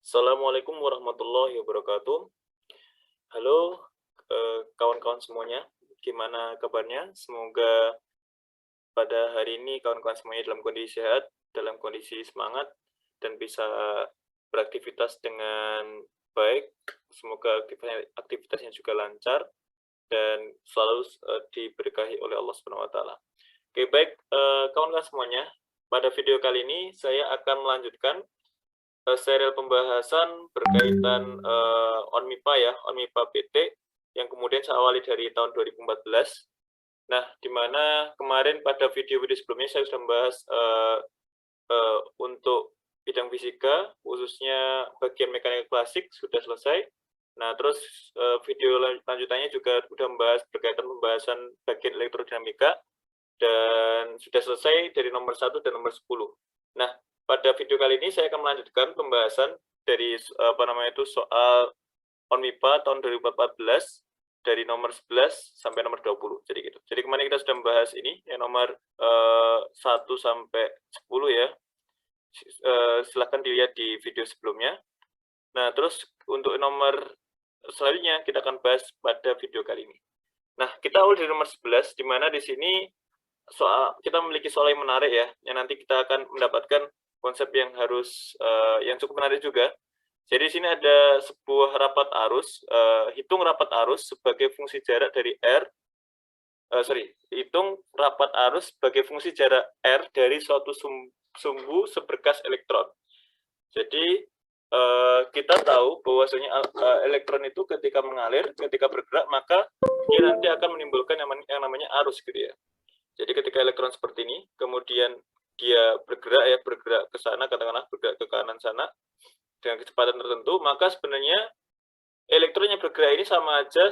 Assalamualaikum warahmatullahi wabarakatuh. Halo, kawan-kawan semuanya, gimana kabarnya? Semoga pada hari ini kawan-kawan semuanya dalam kondisi sehat, dalam kondisi semangat, dan bisa beraktivitas dengan baik. Semoga aktivitasnya juga lancar dan selalu diberkahi oleh Allah Subhanahu wa taala. Oke, baik, kawan-kawan semuanya, pada video kali ini saya akan melanjutkan serial pembahasan berkaitan ONMIPA ya, ONMIPA PT yang kemudian saya awali dari tahun 2014. Nah, di mana kemarin pada video-video sebelumnya saya sudah membahas untuk bidang fisika, khususnya bagian mekanika klasik sudah selesai. Nah, terus video lanjutannya juga sudah membahas berkaitan pembahasan bagian elektrodinamika dan sudah selesai dari nomor 1 dan nomor 10. Nah, pada video kali ini saya akan melanjutkan pembahasan dari soal ONMIPA tahun 2014 dari nomor 11 sampai nomor 20. Jadi gitu. Jadi kemarin kita sudah membahas ini yang nomor 1 sampai 10 ya. Silahkan dilihat di video sebelumnya. Nah, terus untuk nomor selanjutnya kita akan bahas pada video kali ini. Nah, kita awal dari nomor 11 di mana di sini kita memiliki soal yang menarik ya, yang nanti kita akan mendapatkan konsep yang yang cukup menarik juga. Jadi di sini ada sebuah rapat arus, hitung rapat arus sebagai fungsi jarak dari hitung rapat arus sebagai fungsi jarak R dari suatu sumbu seberkas elektron. Jadi kita tahu bahwasanya elektron itu ketika mengalir, ketika bergerak, maka dia nanti akan menimbulkan yang namanya arus gitu ya. Jadi ketika elektron seperti ini, kemudian dia bergerak ke sana, katakanlah bergerak ke kanan sana dengan kecepatan tertentu, maka sebenarnya elektron yang bergerak ini sama aja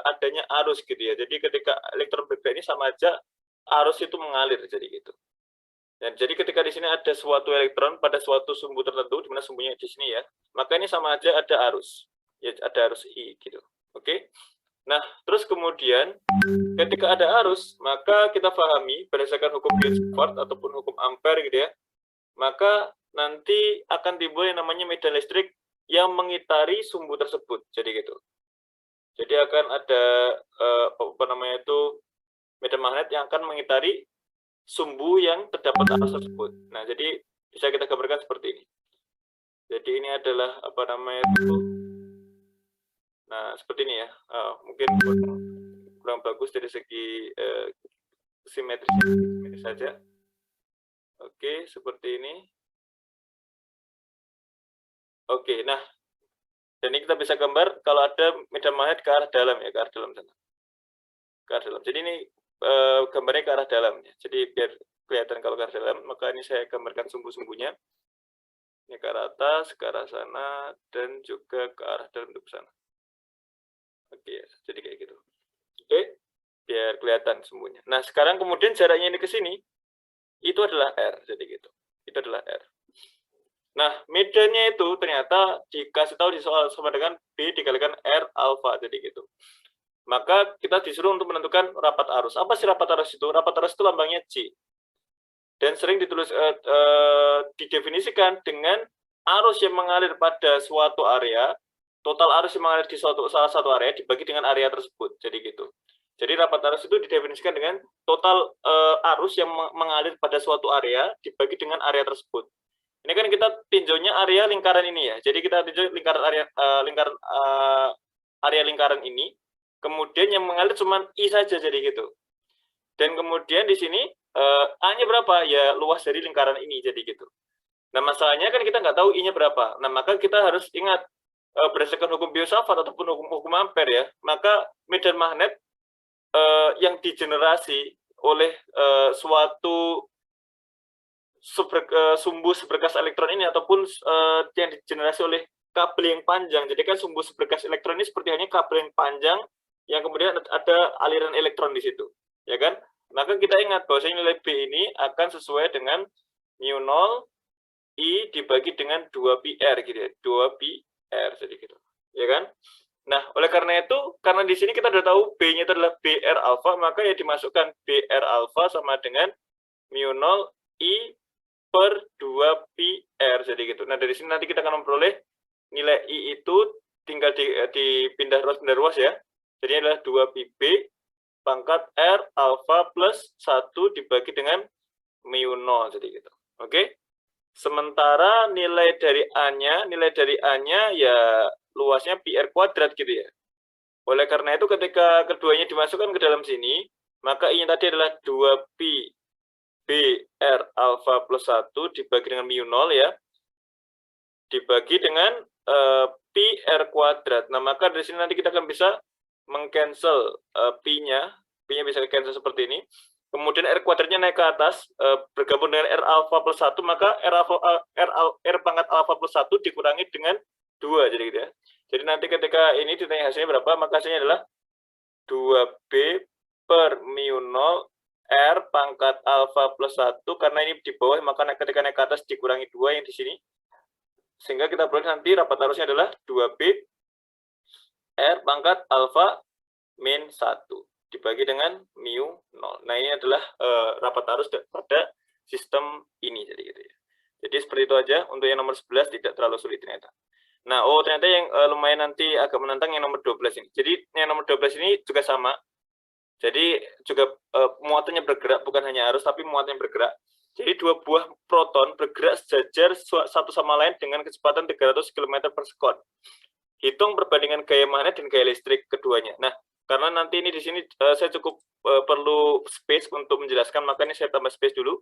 adanya arus gitu ya. Jadi ketika elektron bergerak ini sama aja arus itu mengalir, jadi gitu. Dan jadi ketika di sini ada suatu elektron pada suatu sumbu tertentu, di mana sumbunya di sini ya, maka ini sama aja ada arus, ya ada arus I gitu. Oke. Nah, terus kemudian ketika ada arus, maka kita pahami berdasarkan hukum Kirchhoff ataupun hukum Ampere gitu ya, maka nanti akan timbul yang namanya medan listrik yang mengitari sumbu tersebut, jadi gitu. Jadi akan ada medan magnet yang akan mengitari sumbu yang terdapat arus tersebut. Nah, jadi bisa kita gambarkan seperti ini. Jadi ini adalah nah, seperti ini ya. Mungkin kurang bagus dari segi simetris saja. Oke, seperti ini. Oke, nah, dan ini kita bisa gambar kalau ada medan magnet ke arah dalam ya, ke arah dalam sana. Ke arah dalam. Jadi ini gambarnya ke arah dalam ya. Jadi biar kelihatan kalau ke arah dalam, maka ini saya gambarkan sumbu-sumbunya. Ini ke arah atas, ke arah sana, dan juga ke arah dalam ke sana. Oke, ya, jadi kayak gitu. Oke, biar kelihatan sumbunya. Nah, sekarang kemudian jaraknya ini ke sini, itu adalah R, jadi gitu. Itu adalah R. Nah, medannya itu ternyata dikasih tahu di soal sama dengan B dikalikan R alfa, jadi gitu. Maka kita disuruh untuk menentukan rapat arus. Apa sih rapat arus itu? Rapat arus itu lambangnya J. Dan sering didefinisikan dengan arus yang mengalir pada suatu area, total arus yang mengalir di salah satu area dibagi dengan area tersebut. Jadi gitu. Jadi rapat arus itu didefinisikan dengan total arus yang mengalir pada suatu area dibagi dengan area tersebut. Ini kan kita tinjaunya area lingkaran ini ya. Jadi kita tinjau area lingkaran ini. Kemudian yang mengalir cuma I saja, jadi gitu. Dan kemudian di sini A-nya berapa? Ya luas dari lingkaran ini, jadi gitu. Nah, masalahnya kan kita nggak tahu I-nya berapa. Nah, maka kita harus ingat berdasarkan hukum Biot-Savart ataupun hukum Ampere ya, maka medan magnet yang digenerasi oleh suatu sumbu seberkas elektron ini ataupun yang digenerasi oleh kabel yang panjang. Jadi kan sumbu seberkas elektron ini seperti hanya kabel yang panjang yang kemudian ada aliran elektron di situ, ya kan? Maka kita ingat bahwa nilai B ini akan sesuai dengan μ0 I dibagi dengan 2πr gitu ya, 2πr jadi gitu, ya kan? Nah, oleh karena itu, karena di sini kita sudah tahu B-nya itu adalah BR alfa, maka ya dimasukkan BR alfa sama dengan μ0 I per 2 pi R, jadi gitu. Nah, dari sini nanti kita akan memperoleh nilai I itu tinggal dipindah ruas ya. Jadi adalah 2 pi B pangkat R alfa plus 1 dibagi dengan mu 0, jadi gitu. Oke. Sementara nilai dari A-nya ya luasnya pi R kuadrat gitu ya. Oleh karena itu ketika keduanya dimasukkan ke dalam sini, maka I-nya tadi adalah 2 pi B R alfa plus 1 dibagi dengan mu 0 ya. Dibagi dengan pi R kuadrat. Nah, maka dari sini nanti kita akan bisa meng-cancel pi-nya bisa cancel seperti ini. Kemudian R kuadratnya naik ke atas, bergabung dengan R alfa plus 1, maka R pangkat alfa plus 1 dikurangi dengan 2, jadi gitu ya. Jadi nanti ketika ini ditanya hasilnya berapa, maka hasilnya adalah 2B per mu 0 R pangkat alfa plus 1, karena ini di bawah, maka ketika naik ke atas dikurangi 2 yang di sini. Sehingga kita peroleh nanti rapat arusnya adalah 2B R pangkat alfa min 1 dibagi dengan mu 0. Nah, ini adalah rapat arus pada sistem ini, jadi gitu ya. Jadi seperti itu aja untuk yang nomor 11, tidak terlalu sulit ternyata. Nah, ternyata yang lumayan nanti agak menantang yang nomor 12 ini. Jadi yang nomor 12 ini juga sama. Jadi juga muatannya bergerak, bukan hanya arus tapi muatannya bergerak. Jadi dua buah proton bergerak sejajar satu sama lain dengan kecepatan 300 km per sekon. Hitung perbandingan gaya magnet dan gaya listrik keduanya. Nah, karena nanti ini di sini saya cukup perlu space untuk menjelaskan, makanya saya tambah space dulu.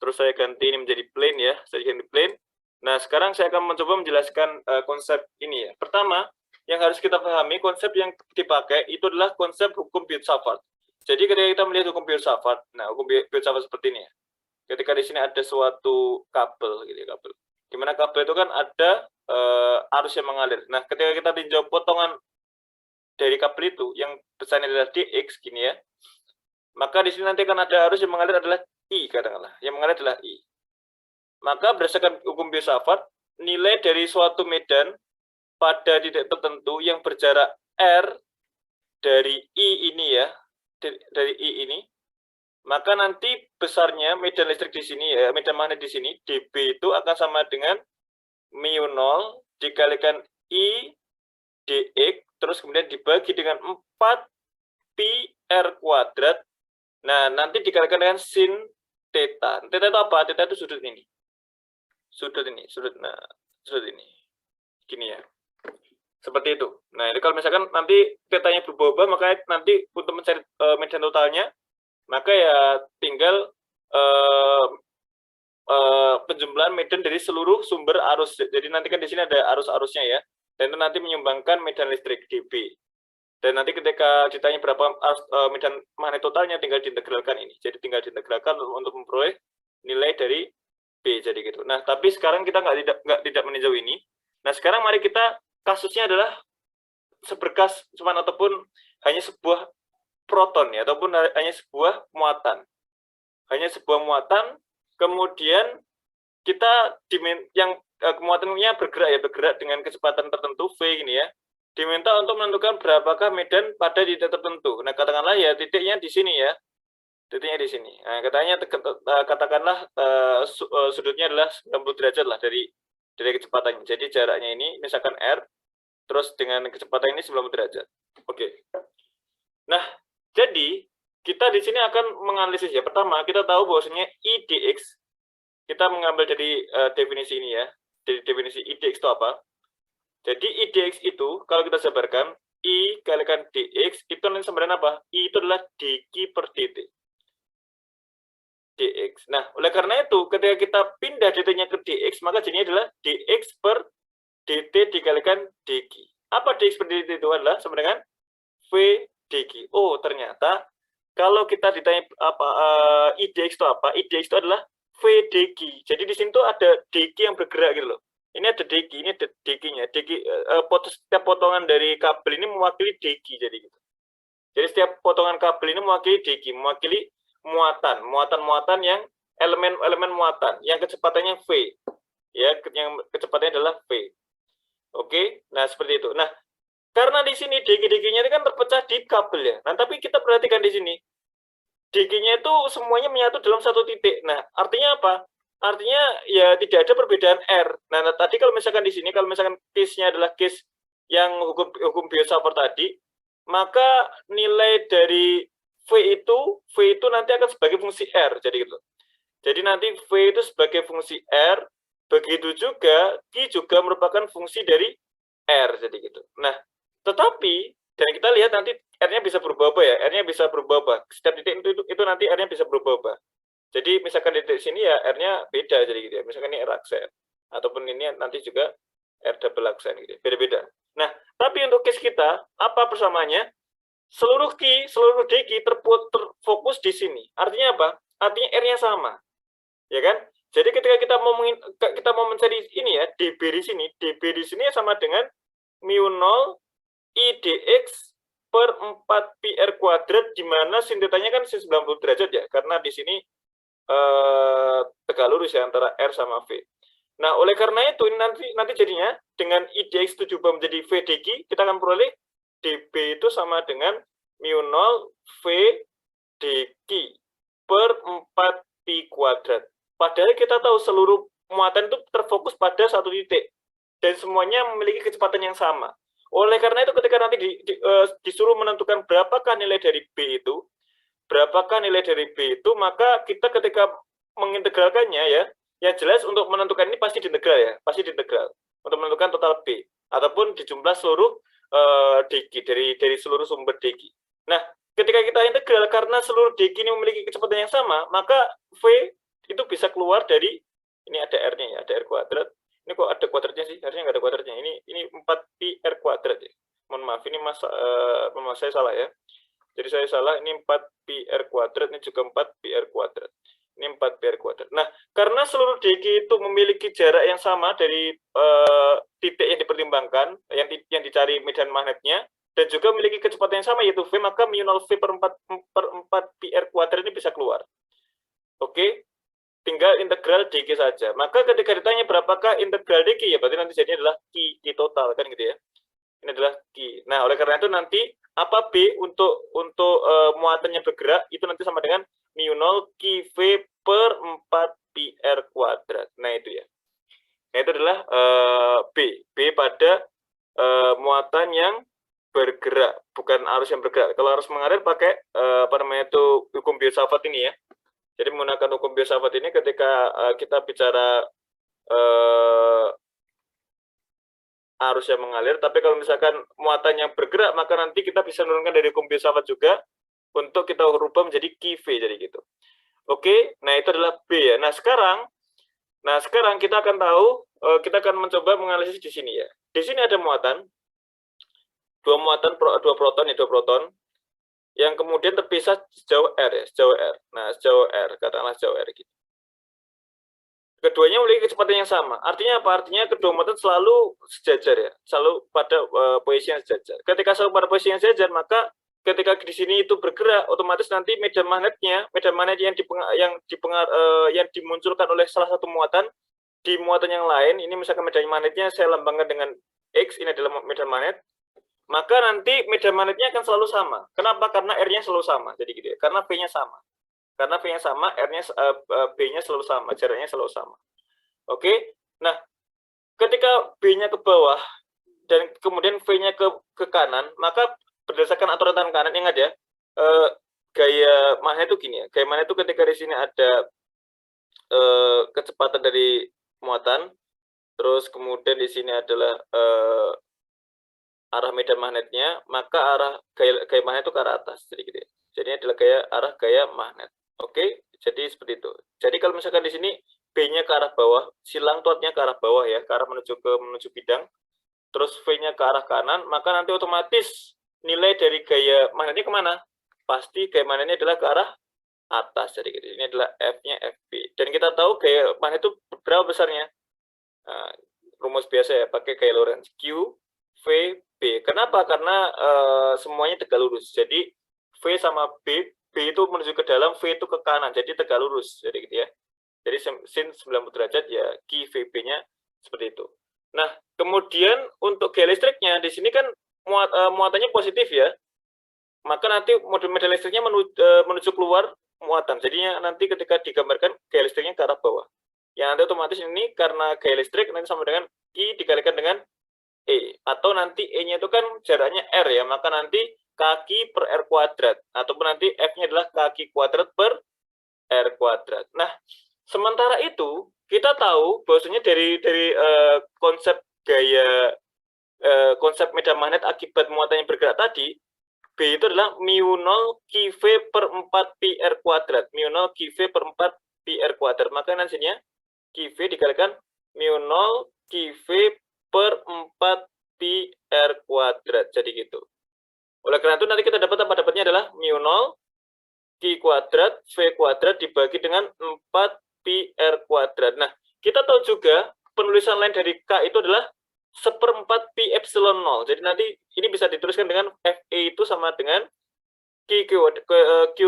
Terus saya ganti ini menjadi plane ya, saya ganti plane. Nah, sekarang saya akan mencoba menjelaskan konsep ini ya. Pertama, yang harus kita pahami, konsep yang dipakai itu adalah konsep hukum Biot-Savart. Jadi ketika kita melihat hukum Biot-Savart, nah hukum Biot-Savart seperti ini ya. Ketika di sini ada suatu kabel gitu ya, kabel. Dimana kabel itu kan ada arus yang mengalir. Nah, ketika kita tinjau potongan dari kabel itu yang besarnya adalah dx gini ya, maka di sini nanti akan ada arus yang mengalir adalah I, katakanlah yang mengalir adalah I. Maka berdasarkan hukum Biot-Savart, nilai dari suatu medan pada titik tertentu yang berjarak R dari I ini ya, dari I ini, maka nanti besarnya medan listrik di sini ya, medan magnet di sini dB itu akan sama dengan mu 0 dikalikan I dx, terus kemudian dibagi dengan 4 pi R kuadrat. Nah, nanti dikalikan dengan sin theta. Theta itu apa? Theta itu sudut ini. Sudut ini. Gini ya. Seperti itu. Nah, ini kalau misalkan nanti tetanya berubah-ubah, maka nanti untuk mencari medan totalnya, maka ya tinggal penjumlahan medan dari seluruh sumber arus. Jadi nanti kan di sini ada arus-arusnya ya. Dan itu nanti menyumbangkan medan listrik dB. Dan nanti ketika ditanya berapa medan magnet totalnya, tinggal diintegralkan ini. Jadi tinggal diintegralkan untuk memperoleh nilai dari B, jadi gitu. Nah, tapi sekarang kita tidak meninjau ini. Nah, sekarang mari kita, kasusnya adalah seberkas cuman ataupun hanya sebuah proton ya, ataupun hanya sebuah muatan. Hanya sebuah muatan, kemudian kita yang muatannya bergerak dengan kecepatan tertentu V gini ya, diminta untuk menentukan berapakah medan pada titik tertentu. Nah, katakanlah ya titiknya di sini ya, titiknya di sini. Nah, katakanlah sudutnya adalah 90 derajat lah dari kecepatannya. Jadi jaraknya ini misalkan R, terus dengan kecepatan ini 90 derajat. Oke. Nah, jadi kita di sini akan menganalisis ya. Pertama, kita tahu bahwasanya I dx, kita mengambil dari definisi ini ya. Dari definisi I dx itu apa? Jadi I dx itu, kalau kita jabarkan, I kalikan dx, itu nanti sebenarnya apa? I itu adalah dq per dt. Dx. Nah, oleh karena itu, ketika kita pindah dt-nya ke dx, maka jadinya adalah dx per dt dikalikan dq. Apa dx per dt itu adalah sama dengan v dq. Oh, ternyata kalau kita ditanya apa I dx itu apa? I dx itu adalah v dq. Jadi di sini tuh ada dq yang bergerak gitu loh. Ini ada dq, ini ada dq-nya. Setiap potongan dari kabel ini mewakili dq, jadi gitu. Jadi setiap potongan kabel ini mewakili dq, mewakili muatan yang elemen muatan yang kecepatannya v. Ya, yang kecepatannya adalah v. Oke. Nah, seperti itu. Nah, karena di sini dq-nya kan terpecah di kabel ya. Nah, tapi kita perhatikan di sini. dq-nya itu semuanya menyatu dalam satu titik. Nah, artinya apa? artinya ya tidak ada perbedaan R. Nah, tadi kalau misalkan di sini, kalau misalkan case-nya adalah case yang hukum Biot-Savart tadi, maka nilai dari V itu nanti akan sebagai fungsi R, jadi gitu. Jadi nanti V itu sebagai fungsi R, begitu juga Q juga merupakan fungsi dari R, jadi gitu. Nah, tetapi dan kita lihat nanti R-nya bisa berubah-ubah ya, R-nya bisa berubah-ubah. Setiap titik itu nanti R-nya bisa berubah-ubah. Jadi misalkan di titik sini ya R-nya beda, jadi gitu ya. Misalkan ini R aksen, ataupun ini nanti juga R double aksen gitu, beda-beda. Nah, tapi untuk case kita, apa persamaannya? Seluruh DQ terfokus di sini. Artinya apa? Artinya R-nya sama. Ya kan? Jadi ketika kita mau mencari ini ya, DB di sini sama dengan mu 0 IDX per 4 PR kuadrat, di mana sin tetanya kan sin 90 derajat ya, karena di sini tegak lurus ya antara R sama V. Nah, oleh karena itu nanti jadinya dengan IDX itu juga menjadi V DQ, kita akan peroleh DB itu sama dengan mu 0 V DQ per 4 pi kuadrat. Padahal kita tahu seluruh muatan itu terfokus pada satu titik dan semuanya memiliki kecepatan yang sama. Oleh karena itu ketika nanti disuruh menentukan berapakah nilai dari B itu, maka kita ketika mengintegralkannya ya jelas untuk menentukan ini pasti diintegral ya, untuk menentukan total B ataupun dijumlah seluruh DQ dari seluruh sumber DQ. Nah, ketika kita integral karena seluruh DQ ini memiliki kecepatan yang sama, maka V itu bisa keluar dari, ini ada R-nya ya, ada R kuadrat. Ini kok ada kuadratnya sih? Harusnya nggak ada kuadratnya. Ini 4pi R kuadrat ya. Mohon maaf, ini memang saya salah ya. Jadi saya salah, ini 4pi R kuadrat, ini juga 4pi R kuadrat. Ini 4pi R kuadrat. Nah, karena seluruh DQ itu memiliki jarak yang sama dari titik yang dipertimbangkan, yang dicari medan magnetnya, dan juga memiliki kecepatan yang sama yaitu V, maka mu 0 V per 4 pi R kuadrat ini bisa keluar. Oke, tinggal integral DQ saja. Maka ketika ditanya berapakah integral DQ, ya berarti nanti jadinya adalah Q total, kan gitu ya. Ini adalah Q. Nah, oleh karena itu nanti apa B untuk muatan yang bergerak, itu nanti sama dengan mu 0 QV per 4 pi R kuadrat. Nah, itu ya. Nah, itu adalah B pada muatan yang bergerak, bukan arus yang bergerak. Kalau arus mengalir pakai hukum Biot-Savart ini ya. Jadi menggunakan hukum Biot-Savart ini ketika kita bicara arus yang mengalir, tapi kalau misalkan muatan yang bergerak, maka nanti kita bisa menurunkan dari hukum Biot-Savart juga untuk kita rubah menjadi QV, jadi gitu. Oke, nah itu adalah B ya. Nah sekarang kita akan tahu, kita akan mencoba menganalisis di sini ya. Di sini ada muatan, dua proton, yang kemudian terpisah sejauh R ya, sejauh R. Nah, sejauh R, katakanlah sejauh R gitu. Keduanya memiliki kecepatan yang sama. Artinya apa? Artinya kedua muatan selalu sejajar ya, selalu pada posisi yang sejajar. Ketika selalu pada posisi yang sejajar, maka ketika di sini itu bergerak, otomatis nanti medan magnet yang dimunculkan oleh salah satu muatan di muatan yang lain, ini misalkan medan magnetnya saya lambangkan dengan X, ini adalah medan magnet, maka nanti medan magnetnya akan selalu sama. Kenapa? Karena R-nya selalu sama. Jadi gitu ya. Karena V-nya sama. Karena V-nya sama, B-nya selalu sama, jaraknya selalu sama. Oke. Nah, ketika B-nya ke bawah dan kemudian V-nya ke kanan, maka berdasarkan aturan tangan kanan, ingat ya, gaya magnet itu gini ya. Gaya magnet itu ketika di sini ada kecepatan dari muatan, terus kemudian di sini adalah arah medan magnetnya, maka arah gaya magnet itu ke arah atas, jadi gitu ya. Jadi ini adalah arah gaya magnet. Oke, jadi seperti itu. Jadi kalau misalkan di sini B-nya ke arah bawah, silang tuatnya ke arah bawah ya, ke arah menuju bidang, terus V-nya ke arah kanan, maka nanti otomatis nilai dari gaya magnetnya kemana? Pasti gaya magnetnya adalah ke arah atas, jadi gitu. Ini adalah F-nya FB. Dan kita tahu gaya magnet itu berapa besarnya? Nah, rumus biasa ya, pakai gaya Lorentz. Q, V, B. Kenapa? Karena semuanya tegak lurus. Jadi V sama B itu menuju ke dalam, V itu ke kanan. Jadi tegak lurus. Jadi gitu ya. Jadi sin 90 derajat ya, Q, V, B-nya seperti itu. Nah, kemudian untuk gaya listriknya di sini kan muatannya positif ya. Maka nanti medan listriknya menuju keluar muatan. Jadinya nanti ketika digambarkan gaya listriknya ke arah bawah. Yang nanti otomatis ini karena gaya listrik nanti sama dengan I dikalikan dengan E. Atau nanti E-nya itu kan jaraknya R ya, maka nanti kaki per R kuadrat. Ataupun nanti F-nya adalah kaki kuadrat per R kuadrat. Nah, sementara itu, kita tahu bahwasanya dari konsep gaya konsep medan magnet akibat muatan yang bergerak tadi, B itu adalah mu0 QV per 4 pi R kuadrat. Mu0 QV per 4 pi R kuadrat. Maka nantinya QV dikalikan mu0 QV per 4 pi R kuadrat. Jadi gitu. Oleh karena itu nanti kita dapat apa? Dapatnya adalah mu0 Q kuadrat V kuadrat dibagi dengan 4 pi R kuadrat. Nah, kita tahu juga penulisan lain dari K itu adalah 1/4 pi epsilon 0. Jadi nanti ini bisa dituliskan dengan FE itu sama dengan Q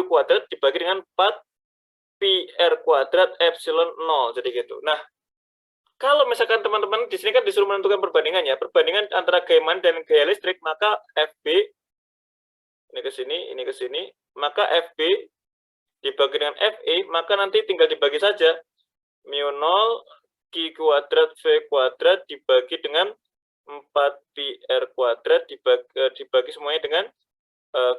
kuadrat dibagi dengan 4 pi R kuadrat epsilon 0. Jadi gitu. Nah, kalau misalkan teman-teman di sini kan disuruh menentukan perbandingannya, perbandingan antara gaya magnet dan gaya listrik, maka FB ini ke sini, maka FB dibagi dengan FE, maka nanti tinggal dibagi saja mu0 Q kuadrat V kuadrat dibagi dengan 4 pi R kuadrat dibagi semuanya dengan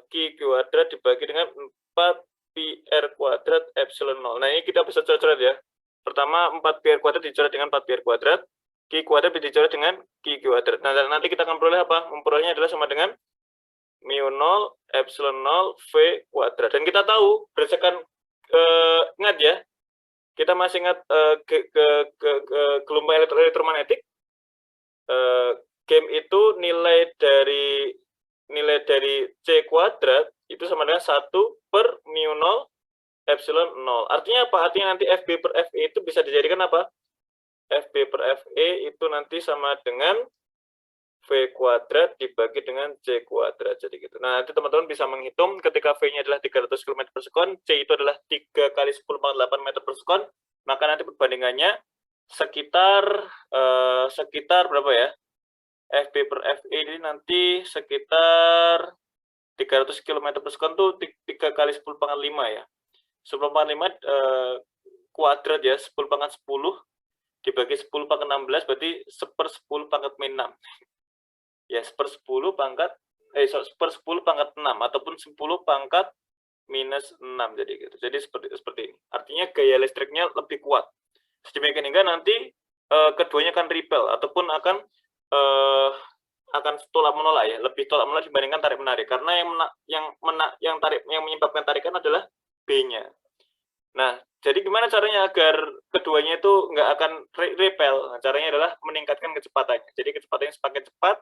Q kuadrat dibagi dengan 4 pi R kuadrat epsilon 0. Nah, ini kita bisa coret-coret ya. Pertama, 4 pi R kuadrat dicoret dengan 4 pi R kuadrat, Q kuadrat dicoret dengan Q kuadrat. Nah, nanti kita akan peroleh apa? Memperolehnya adalah sama dengan mu0 epsilon 0 V kuadrat. Dan kita tahu berdasarkan ingat ya, kita masih ingat gelombang elektromagnetik, game itu nilai dari C kuadrat itu sama dengan 1 per mu0 epsilon 0. Artinya apa? Artinya nanti FB per FE itu bisa dijadikan apa? FB per FE itu nanti sama dengan V kuadrat dibagi dengan C kuadrat. Jadi gitu. Nah, nanti teman-teman bisa menghitung ketika V-nya adalah 300 km per sekon, C itu adalah 3 kali 10⁸ meter per sekon, maka nanti perbandingannya sekitar berapa ya? FB per FE ini nanti sekitar 300 km per sekon tuh 3 kali 10⁵ ya. 10⁵ kuadrat ya, 10⁻10 dibagi 10⁻16 berarti 1/10⁻6. Ya, 1/10 pangkat 6 ataupun 10 pangkat minus 6 jadi gitu. Jadi seperti ini. Artinya gaya listriknya lebih kuat. Sedemikian hingga nanti keduanya akan repel ataupun akan tolak menolak ya, lebih tolak menolak dibandingkan tarik menarik karena yang menyebabkan tarikan adalah B-nya. Nah, jadi gimana caranya agar keduanya itu nggak akan repel? Nah, caranya adalah meningkatkan kecepatannya. Jadi kecepatannya semakin cepat,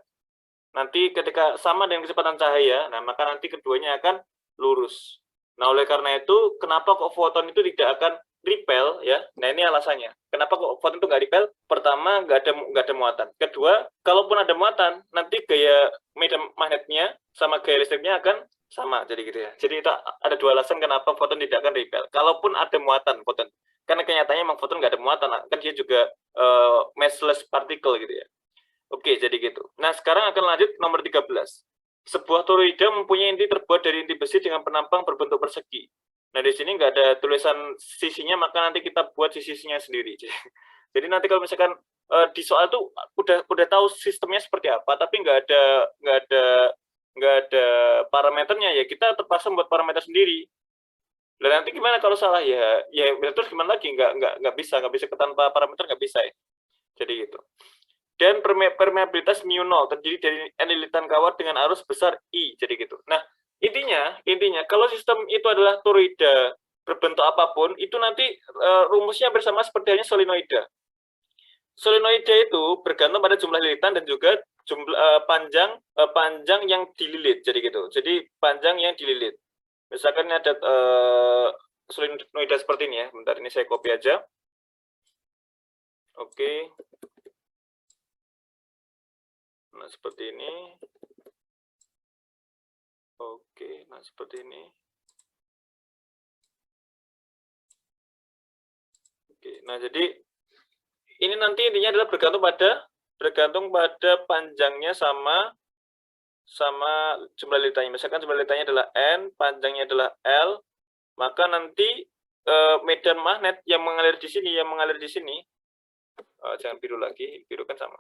nanti ketika sama dengan kecepatan cahaya, nah maka nanti keduanya akan lurus. Nah, oleh karena itu, kenapa kok foton itu tidak akan repel ya? Nah, ini alasannya. Kenapa kok foton itu nggak repel? Pertama, nggak ada muatan. Kedua, kalaupun ada muatan, nanti gaya medan magnetnya sama gaya listriknya akan sama, jadi gitu ya. Jadi itu ada dua alasan kenapa foton tidak akan repel. Kalaupun ada muatan foton, karena kenyataannya memang foton nggak ada muatan, kan dia juga massless particle gitu ya. Oke, jadi gitu. Nah, sekarang akan lanjut nomor 13. Sebuah toroida mempunyai inti terbuat dari inti besi dengan penampang berbentuk persegi. Nah, di sini nggak ada tulisan sisinya, maka nanti kita buat sisinya sendiri. Jadi nanti kalau misalkan di soal tuh udah tahu sistemnya seperti apa, tapi nggak ada parameternya ya, kita terpaksa membuat parameter sendiri. Dan nanti gimana kalau salah ya terus gimana lagi? Nggak bisa tanpa parameter nggak bisa ya. Jadi gitu. Dan permeabilitas mu0 terdiri dari N lilitan kawat dengan arus besar I. Jadi gitu. Nah, intinya kalau sistem itu adalah toroida berbentuk apapun, itu nanti rumusnya bersama seperti halnya solenoida. Solenoida itu bergantung pada jumlah lilitan dan juga jumlah panjang yang dililit. Jadi gitu. Jadi panjang yang dililit. Misalkan ini ada solenoida seperti ini ya. Bentar, ini saya copy aja. Oke. Nah, seperti ini. Oke, nah seperti ini. Oke, nah jadi ini nanti intinya adalah bergantung pada panjangnya sama jumlah lilitannya. Misalkan jumlah lilitannya adalah N, panjangnya adalah L, maka nanti medan magnet yang mengalir di sini, jangan biru lagi, biru kan sama.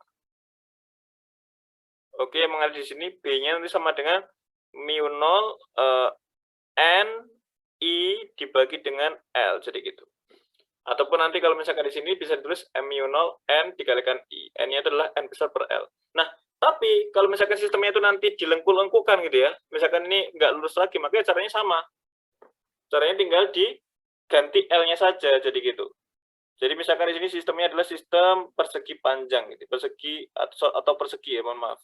Oke, yang mengalir di sini B-nya nanti sama dengan mu 0 N I dibagi dengan L, jadi gitu. Ataupun nanti kalau misalkan di sini bisa ditulis mu 0 N dikalikan I. N-nya adalah N besar per L. Nah, tapi kalau misalkan sistemnya itu nanti dilengkul-lengkukan gitu ya, misalkan ini nggak lurus lagi, makanya caranya sama. Caranya tinggal diganti L-nya saja, jadi gitu. Jadi misalkan di sini sistemnya adalah sistem persegi panjang, gitu. Persegi atau persegi ya, mohon maaf.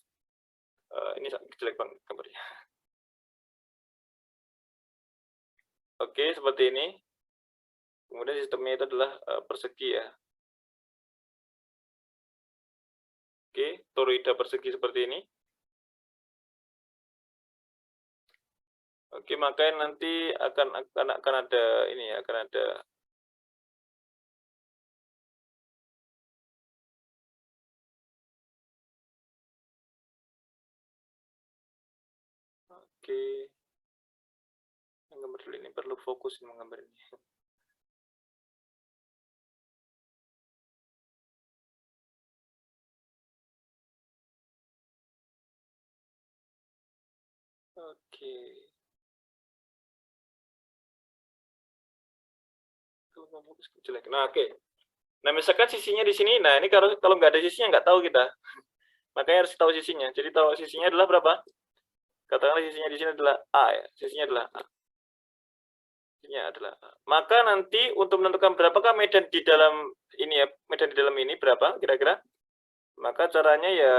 Ini jelek banget gambarnya. Oke, seperti ini. Kemudian sistemnya itu adalah persegi ya. Oke, toroida persegi seperti ini. Oke, makanya nanti akan ada ini ya, akan ada oke. Gambar dulu ini perlu fokus menggambar ini. Oke. Jelek. Nah, oke. Nah, misalkan sisinya di sini, nah ini kalau nggak ada sisinya nggak tahu kita. Makanya harus tahu sisinya. Jadi tahu sisinya adalah berapa? Katakanlah sisinya di sini adalah A ya. Sisinya adalah A. Sisinya adalah A. Maka nanti untuk menentukan berapakah medan di dalam ini ya, medan di dalam ini berapa kira-kira? Maka caranya ya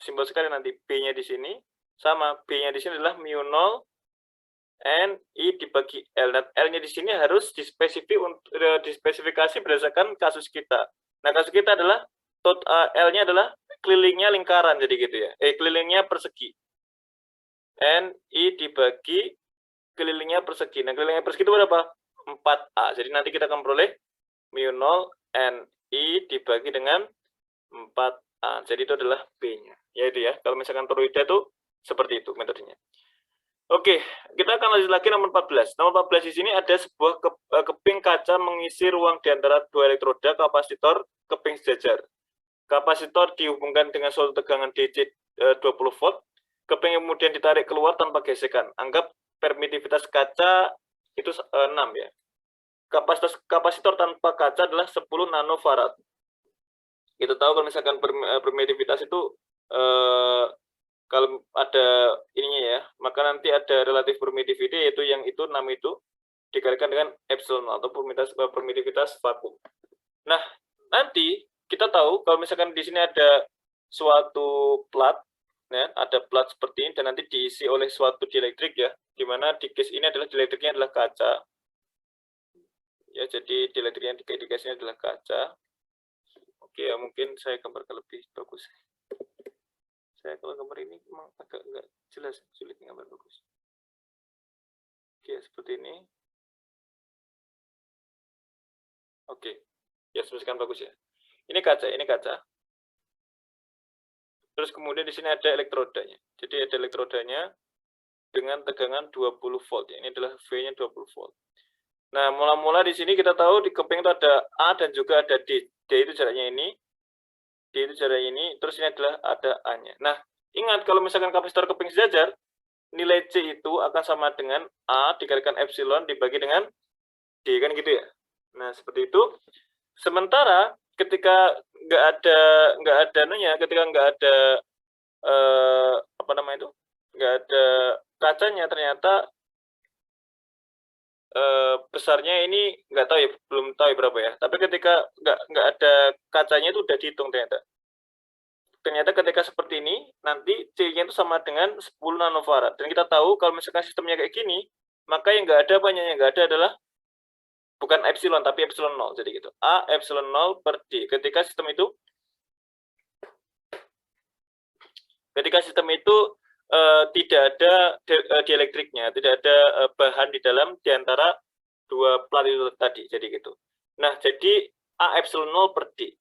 simpel sekali, nanti B-nya di sini sama, B-nya di sini adalah mu 0 N I dibagi L, dan L-nya di sini harus dispesifikasi berdasarkan kasus kita. Nah, kasus kita adalah L-nya adalah kelilingnya lingkaran, jadi gitu ya. Kelilingnya persegi. N I dibagi kelilingnya persegi. Nah, kelilingnya persegi itu berapa? 4A. Jadi nanti kita akan peroleh mu 0 N I dibagi dengan 4A. Jadi itu adalah B-nya. Yaitu ya, kalau misalkan toroida itu seperti itu metodenya. Oke, kita akan lanjut lagi nomor 14. Nomor 14 di sini ada sebuah keping kaca mengisi ruang di antara dua elektroda kapasitor keping sejajar. Kapasitor dihubungkan dengan suatu tegangan DC 20 volt. Keping kemudian ditarik keluar tanpa gesekan. Anggap permitivitas kaca itu 6 ya. Kapasitor tanpa kaca adalah 10 nanofarad. Kita tahu kalau misalkan permitivitas itu kalau ada ininya ya, maka nanti ada relatif permittivity, yaitu yang itu 6 itu dikalikan dengan epsilon atau permitivitas vakum. Nah, nanti kita tahu kalau misalkan di sini ada suatu plat, ya, ada plat seperti ini dan nanti diisi oleh suatu dielektrik ya, di mana di case ini adalah dielektriknya adalah kaca. Ya, jadi dielektriknya di case ini adalah kaca. Oke, ya mungkin saya gambarkan lebih bagus. Saya kalau gambar ini memang agak nggak jelas, sulit gambar bagus. Oke, seperti ini. Oke, ya sebutkan bagus ya. Ini kaca. Terus kemudian di sini ada elektrodanya. Jadi ada elektrodanya dengan tegangan 20 volt. Ini adalah V-nya 20 volt. Nah, mula-mula di sini kita tahu di keping itu ada A dan juga ada D. D itu jaraknya ini. D itu jarak ini, terus ini adalah ada A-nya. Nah, ingat kalau misalkan kapasitor keping sejajar, nilai C itu akan sama dengan A dikalikan epsilon dibagi dengan D, kan gitu ya. Nah, seperti itu. Sementara ketika nggak ada ketika nggak ada nggak ada kacanya, ternyata besarnya ini nggak tahu ya, belum tahu ya berapa ya. Tapi ketika nggak ada kacanya itu udah dihitung ternyata ketika seperti ini nanti C-nya itu sama dengan 10 nanofarad. Dan kita tahu kalau misalkan sistemnya kayak gini, maka yang nggak ada yang nggak ada adalah bukan epsilon tapi epsilon 0, jadi gitu. A epsilon 0 per D. Ketika sistem itu tidak ada dielektriknya, tidak ada bahan di dalam di antara dua plat itu tadi, jadi gitu. Nah, jadi A epsilon 0 per D.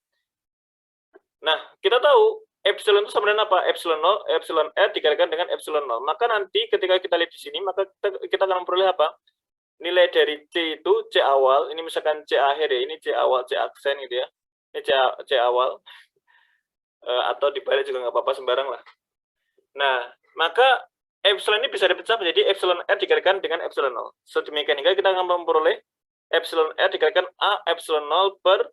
Nah, kita tahu epsilon itu sama dengan apa? Epsilon 0, epsilon R dikalikan dengan epsilon 0. Maka nanti ketika kita lihat di sini, maka kita akan memperoleh apa? nilai dari C itu, C awal, ini misalkan C akhir ya, ini C awal, C aksen gitu ya. Ini C awal, atau dibalik juga nggak apa-apa, sembarang lah. Nah, maka epsilon ini bisa dipecah menjadi epsilon R dikalikan dengan epsilon 0. Sedemikian hingga kita akan memperoleh epsilon R dikalikan A epsilon 0 per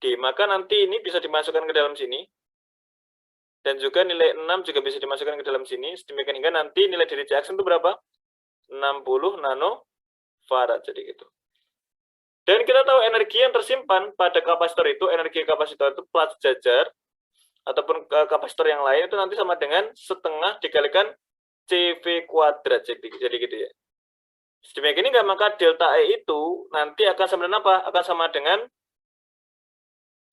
D. Maka nanti ini bisa dimasukkan ke dalam sini. Dan juga nilai 6 juga bisa dimasukkan ke dalam sini. Sedemikian hingga nanti nilai dari C aksen itu berapa? 60 nanofarad. Jadi gitu. Dan kita tahu energi yang tersimpan pada kapasitor itu, energi kapasitor itu plat sejajar, ataupun kapasitor yang lain itu nanti sama dengan setengah dikalikan CV kuadrat. Jadi gitu ya. Sedemikian hingga maka delta E itu nanti akan sama dengan apa? Akan sama dengan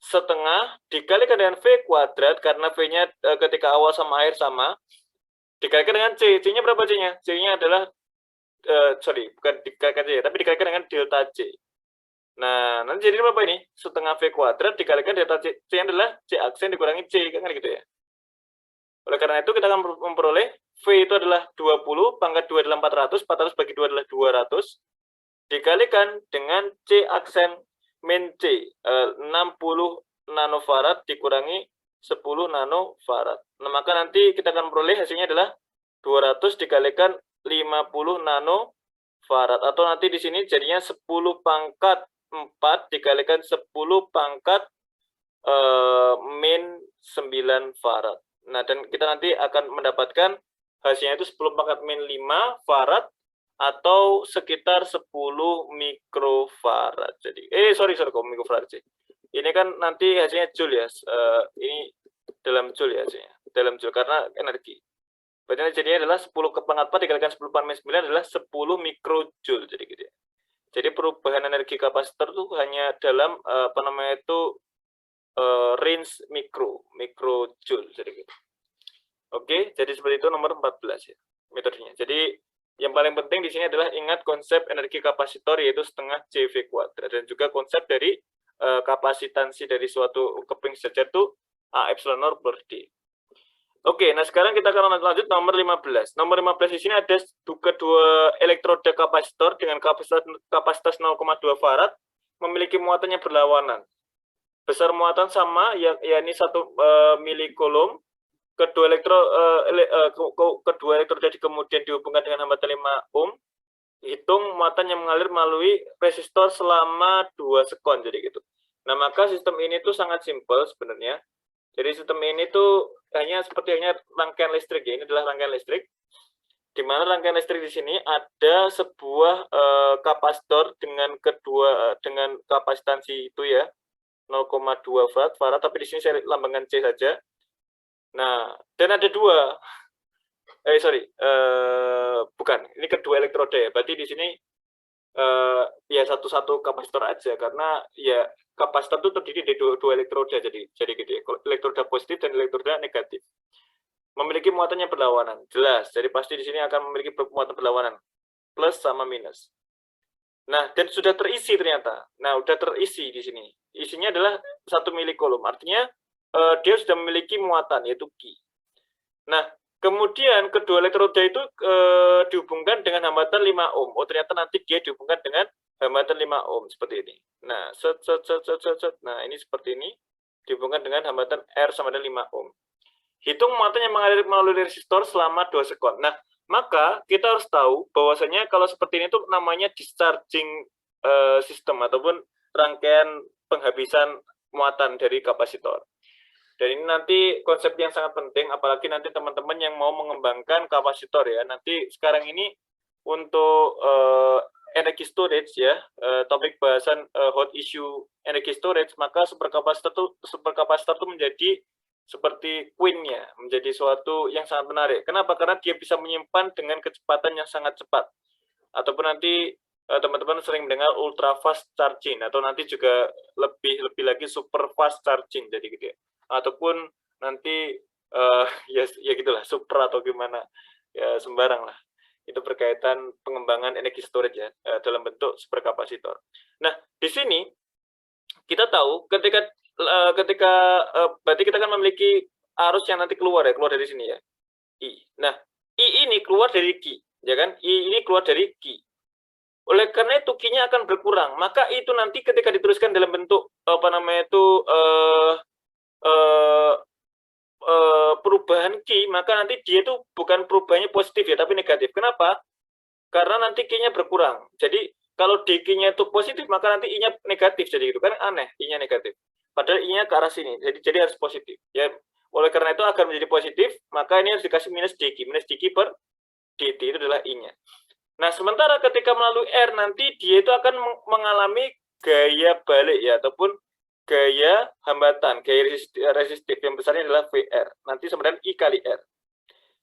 setengah dikalikan dengan V kuadrat, karena V-nya ketika awal sama akhir sama, dikalikan dengan C. C-nya berapa C-nya? C-nya adalah, bukan dikalikan C, tapi dikalikan dengan delta C. Nah, nanti jadi berapa ini? Setengah V kuadrat dikalikan delta C. C-nya adalah C aksen dikurangi C, kan gitu ya. Oleh karena itu, kita akan memperoleh V itu adalah 20, pangkat 2 adalah 400, 400 bagi 2 adalah 200, dikalikan dengan C aksen min C, 60 nanofarad dikurangi 10 nanofarad. Nah, maka nanti kita akan memperoleh hasilnya adalah 200 dikalikan 50 nanofarad. Atau nanti di sini jadinya 10 pangkat 4 dikalikan 10 pangkat min 9 farad. Nah, dan kita nanti akan mendapatkan hasilnya itu 10 pangkat min 5 farad atau sekitar 10 mikrofarad. Jadi, kok mikrofarad sih. Ini kan nanti hasilnya joule ya. Ini dalam joule ya hasilnya. Dalam joule karena energi. Berarti jadinya adalah 10 ke pangkat 4 dikalikan 10 pangkat min 9 adalah 10 mikrojoule. Jadi gitu ya. Jadi perubahan energi kapasitor itu hanya dalam range mikrojoule. Jadi gitu. Oke, jadi seperti itu nomor 14 ya metodenya. Jadi yang paling penting di sini adalah ingat konsep energi kapasitor yaitu setengah CV kuadrat, dan juga konsep dari kapasitansi dari suatu keping sejajar itu A epsilon 0 per D. Oke, nah sekarang kita akan lanjut nomor 15. Nomor 15 di sini ada kedua elektroda kapasitor dengan kapasitas 0,2 farad memiliki muatan yang berlawanan. Besar muatan sama, yakni 1 milikulum. Kedua elektroda kemudian dihubungkan dengan hambatan 5 ohm. Hitung muatan yang mengalir melalui resistor selama 2 sekon, jadi gitu. Nah, maka sistem ini tuh sangat simpel sebenarnya. Jadi sistem ini tuh hanya rangkaian listrik ya. Ini adalah rangkaian listrik. Di mana rangkaian listrik di sini ada sebuah kapasitor dengan kapasitansi itu ya 0,2 farad, tapi di sini saya lambangkan C saja. Nah, dan ada dua. Bukan. Ini kedua elektroda ya. Berarti di sini ya satu kapasitor aja, karena ya kapasitor itu terdiri dari dua elektroda, jadi gitu ya. Elektroda positif dan elektroda negatif. Memiliki muatan yang berlawanan. Jelas. Jadi pasti di sini akan memiliki muatan berlawanan. Plus sama minus. Nah, dan sudah terisi ternyata. Nah, sudah terisi di sini. Isinya adalah 1 milikulum. Artinya dia sudah memiliki muatan, yaitu Q. Nah, kemudian kedua elektroda itu dihubungkan dengan hambatan 5 ohm. Oh, ternyata nanti dia dihubungkan dengan hambatan 5 ohm, seperti ini. Nah, nah, ini seperti ini. Dihubungkan dengan hambatan R sama dengan 5 ohm. Hitung muatan yang mengalir melalui resistor selama 2 sekon. Nah, maka kita harus tahu bahwasanya kalau seperti ini tuh namanya discharging system ataupun rangkaian penghabisan muatan dari kapasitor. Dan ini nanti konsep yang sangat penting, apalagi nanti teman-teman yang mau mengembangkan kapasitor ya. Nanti sekarang ini untuk energy storage ya, topik bahasan hot issue energy storage, maka superkapasitor itu menjadi seperti queen-nya, menjadi suatu yang sangat menarik. Kenapa? Karena dia bisa menyimpan dengan kecepatan yang sangat cepat. Ataupun nanti teman-teman sering mendengar ultra fast charging, atau nanti juga lebih lagi super fast charging, jadi gitu ya. Ataupun nanti ya gitulah, super atau gimana, ya sembarang lah. Itu berkaitan pengembangan energi storage ya, dalam bentuk superkapasitor. Nah, di sini kita tahu ketika berarti kita akan memiliki arus yang nanti keluar dari sini ya, I. Nah, I ini keluar dari Q, ya kan? I ini keluar dari Q. Oleh karena itu Q-nya akan berkurang. Maka itu nanti ketika dituliskan dalam bentuk perubahan Q, maka nanti dia itu bukan perubahannya positif ya, tapi negatif. Kenapa? Karena nanti Q-nya berkurang. Jadi kalau di Q-nya itu positif, maka nanti I-nya negatif. Jadi itu kan aneh, I-nya negatif. Padahal I-nya ke arah sini. Jadi harus positif. Ya, oleh karena itu agar menjadi positif, maka ini harus dikasih minus dq. Minus dq per dt itu adalah I-nya. Nah, sementara ketika melalui R, nanti dia itu akan mengalami gaya balik ya, ataupun gaya hambatan, gaya resistif. Yang besarnya adalah VR. Nanti sama dengan I kali R.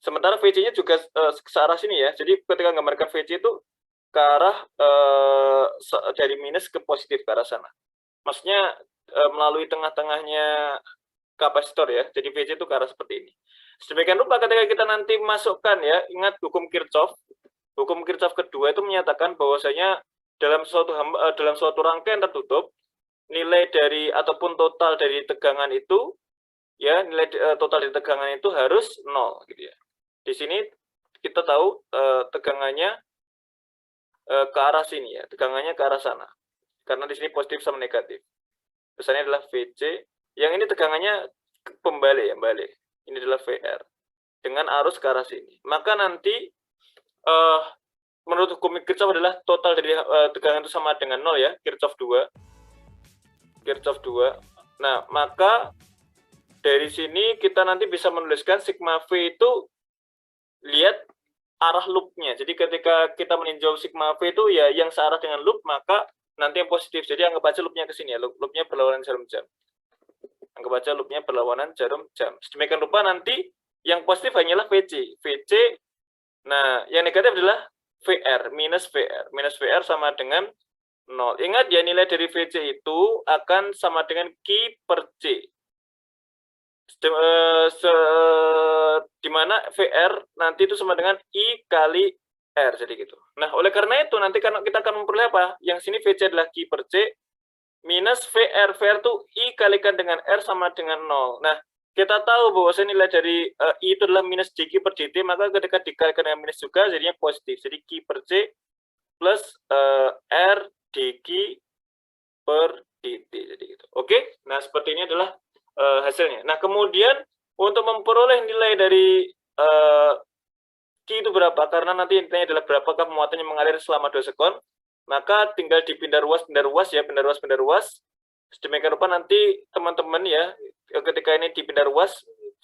Sementara VC-nya juga ke arah sini ya. Jadi ketika menggambarkan VC itu ke arah dari minus ke positif ke arah sana. Maksudnya melalui tengah-tengahnya kapasitor ya. Jadi VC itu ke arah seperti ini. Sedemikian rupa ketika kita nanti masukkan ya, ingat hukum Kirchhoff. Hukum Kirchhoff kedua itu menyatakan bahwasanya dalam suatu rangkaian tertutup, nilai dari ataupun total dari tegangan itu ya, nilai total dari tegangan itu harus 0 gitu ya. Di sini kita tahu tegangannya ke arah sini ya, tegangannya ke arah sana. Karena di sini positif sama negatif. Besarnya adalah VC. Yang ini tegangannya pembalik ya, balik. Ini adalah VR. Dengan arus ke arah sini. Maka nanti menurut hukum Kirchhoff adalah total dari tegangan itu sama dengan 0 ya, Kirchhoff 2. Kirchhoff 2. Nah, maka dari sini kita nanti bisa menuliskan sigma V itu lihat arah loopnya. Jadi ketika kita meninjau sigma V itu ya yang searah dengan loop, maka nanti yang positif. Jadi anggap aja loopnya ke sini ya, loopnya berlawanan jarum jam. Anggap aja loopnya berlawanan jarum jam. Sedemikian rupa nanti yang positif hanyalah VC. VC, nah yang negatif adalah VR, minus VR. Minus VR sama dengan 0. Ingat ya, nilai dari VC itu akan sama dengan Q per C. Di mana VR nanti itu sama dengan I kali R, jadi gitu. Nah, oleh karena itu nanti karena kita akan memperoleh apa? Yang sini VC adalah Q per C minus VR. VR itu I kalikan dengan R sama dengan 0. Nah, kita tahu bahwa nilai dari I itu adalah minus dq per dt, maka ketika dikalikan dengan minus juga jadinya positif. Jadi Q per C plus R dq per dt, jadi gitu. Oke, nah seperti ini adalah hasilnya. Nah, kemudian untuk memperoleh nilai dari Q itu berapa, karena nanti intinya adalah berapakah muatan yang mengalir selama 2 sekon, maka tinggal dipindah ruas ya, pindah ruas. Sedemikian rupa nanti teman-teman ya, ketika ini dipindah ruas,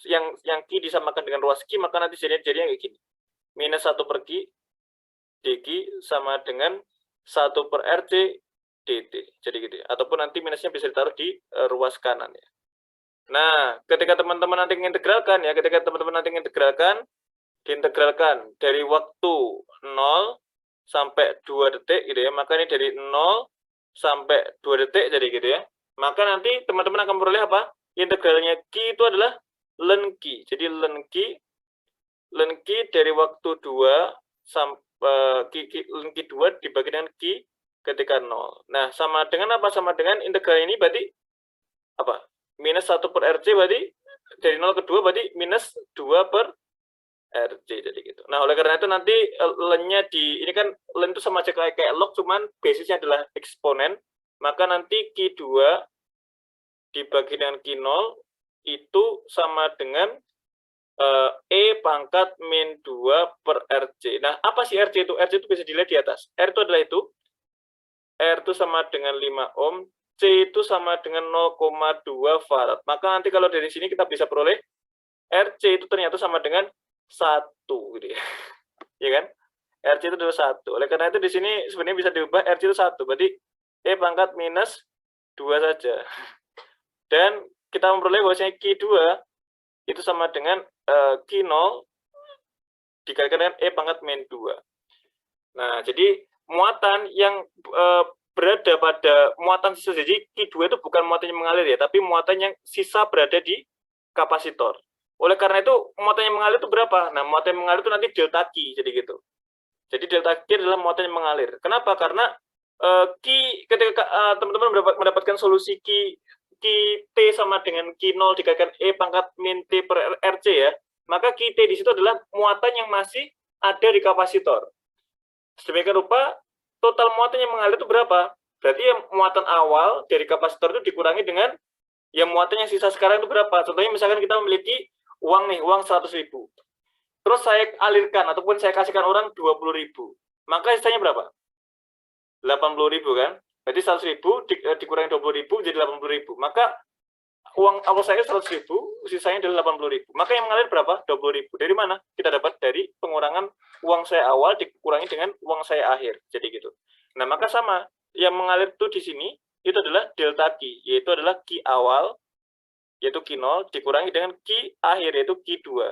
yang Q disamakan dengan ruas Q, maka nanti jadinya kayak gini. Minus 1 per Q dq sama dengan 1 per RC dt. Jadi gitu ya. Ataupun nanti minusnya bisa ditaruh di ruas kanan ya. Nah, ketika teman-teman nanti mengintegralkan ya, diintegralkan dari waktu 0 sampai 2 detik gitu ya, maka ini dari 0 sampai 2 detik jadi gitu ya. Maka nanti teman-teman akan memperoleh apa? Integralnya Q itu adalah ln Q. Jadi ln Q dari waktu 2 sampai ln Q 2 dibagi dengan Q ketika 0. Nah, sama dengan apa? Sama dengan integral ini berarti apa? Minus 1 per RC berarti dari 0 ke 2 berarti minus 2 per RC, jadi gitu. Nah, oleh karena itu nanti ln-nya ini kan ln itu sama aja kayak log, cuman basisnya adalah eksponen, maka nanti Q2 dibagi dengan Q0 itu sama dengan E pangkat min 2 per RC. Nah, apa sih RC itu? RC itu bisa dilihat di atas. R itu adalah itu. R itu sama dengan 5 ohm. C itu sama dengan 0,2 farad. Maka nanti kalau dari sini kita bisa peroleh RC itu ternyata sama dengan 1 gitu ya. Ya kan? RC itu adalah 1. Oleh karena itu di sini sebenarnya bisa diubah RC itu 1. Berarti E pangkat minus 2 saja. Dan kita memperoleh bahwasanya Q2 itu sama dengan Q0 dikalikan dengan E pangkat min 2. Nah, jadi muatan yang berada pada muatan sisa, jadi Q2 itu bukan muatan yang mengalir ya, tapi muatan yang sisa berada di kapasitor. Oleh karena itu muatan yang mengalir itu berapa? Nah, muatan yang mengalir itu nanti delta Q, jadi gitu. Jadi delta Q adalah muatan yang mengalir. Kenapa? Karena Q ketika teman-teman mendapatkan solusi T sama dengan Q0 dikalikan E pangkat min T per RC ya, maka QT di situ adalah muatan yang masih ada di kapasitor. Sedemikian rupa total muatan yang mengalir itu berapa? Berarti yang muatan awal dari kapasitor itu dikurangi dengan yang muatan yang sisa sekarang itu berapa? Contohnya misalkan kita memiliki uang nih, uang 100.000. Terus saya alirkan ataupun saya kasihkan orang 20.000. Maka sisanya berapa? 80.000 kan? Berarti 100.000 dikurangi 20.000 jadi 80.000. Maka uang awal saya 100.000, sisanya adalah 80.000. Maka yang mengalir berapa? 20.000. Dari mana? Kita dapat dari pengurangan uang saya awal dikurangi dengan uang saya akhir. Jadi gitu. Nah, maka sama. Yang mengalir itu di sini, itu adalah delta Q, yaitu adalah Q awal, yaitu Q0, dikurangi dengan Q akhir, yaitu Q2.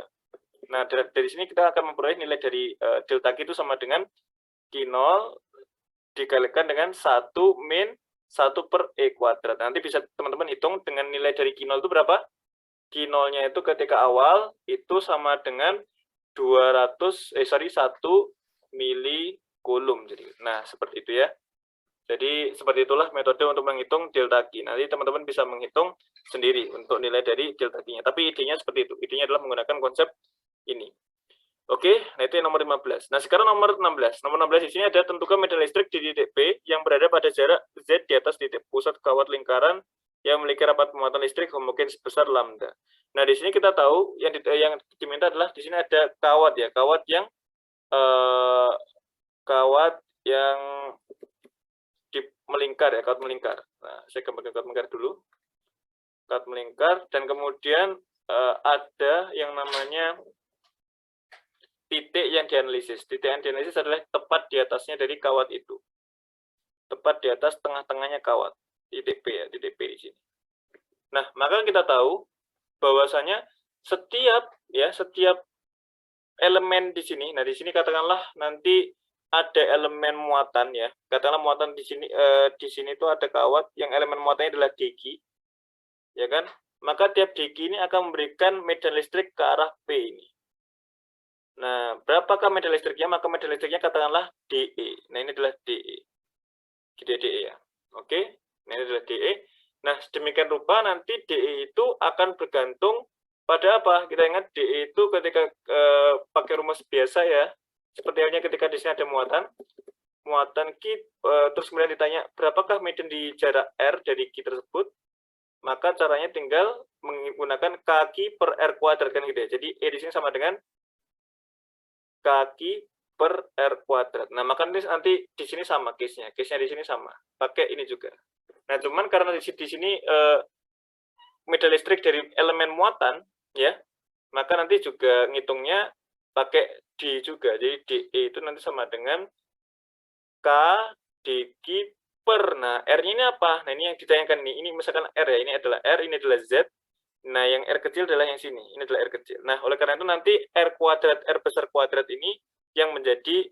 Nah, dari sini kita akan memperoleh nilai dari delta Q itu sama dengan Q0 dikalikan dengan 1 min 1 per E kuadrat. Nanti bisa teman-teman hitung dengan nilai dari Q0 itu berapa? Q0-nya itu ketika awal itu sama dengan 1 milikulum. Jadi, nah, seperti itu ya. Jadi, seperti itulah metode untuk menghitung delta Q. Nanti teman-teman bisa menghitung sendiri untuk nilai dari delta Q-nya. Tapi idenya seperti itu. Idenya adalah menggunakan konsep ini. Oke, nah itu yang nomor 15. Nah, sekarang nomor 16. Nomor 16 di sini ada tentukan medan listrik di titik P yang berada pada jarak Z di atas titik pusat kawat lingkaran yang memiliki rapat pemuatan listrik homogen sebesar lambda. Nah, di sini kita tahu yang diminta adalah di sini ada kawat ya, kawat yang melingkar ya, kawat melingkar. Nah, saya kembali kawat melingkar dulu. Kawat melingkar dan kemudian ada yang namanya titik yang dianalisis. Titik yang dianalisis adalah tepat di atasnya dari kawat itu. Tepat di atas tengah-tengahnya kawat. Titik P ya, titik P di sini. Nah, maka kita tahu bahwasanya setiap elemen di sini. Nah, di sini katakanlah nanti ada elemen muatan ya. Katakanlah muatan di sini itu ada kawat yang elemen muatannya adalah dg. Ya kan? Maka tiap dg ini akan memberikan medan listrik ke arah P ini. Nah, berapakah medan listriknya? Maka medan listriknya katakanlah DE. Nah, ini adalah DE. Gitu ya, DE ya. Oke, nah ini adalah DE. Nah, sedemikian rupa nanti DE itu akan bergantung pada apa? Kita ingat DE itu ketika pakai rumus biasa ya. Seperti halnya ketika di sini ada muatan Q, terus kemudian ditanya berapakah medan di jarak R dari Q tersebut? Maka caranya tinggal menggunakan kaki per R kuadrat kan gitu ya. Jadi E di sini sama dengan kaki per R kuadrat. Nah, maka nanti di sini sama case-nya. Case-nya di sini sama. Pakai ini juga. Nah, cuman karena di sini medan listrik dari elemen muatan, ya, maka nanti juga ngitungnya pakai D juga. Jadi DE itu nanti sama dengan K dq per. Nah, R-nya ini apa? Nah, ini yang ditanyakan nih. Ini misalkan R ya. Ini adalah R, ini adalah Z. Nah, yang R kecil adalah yang sini. Ini adalah R kecil. Nah, oleh karena itu nanti R kuadrat, R besar kuadrat ini yang menjadi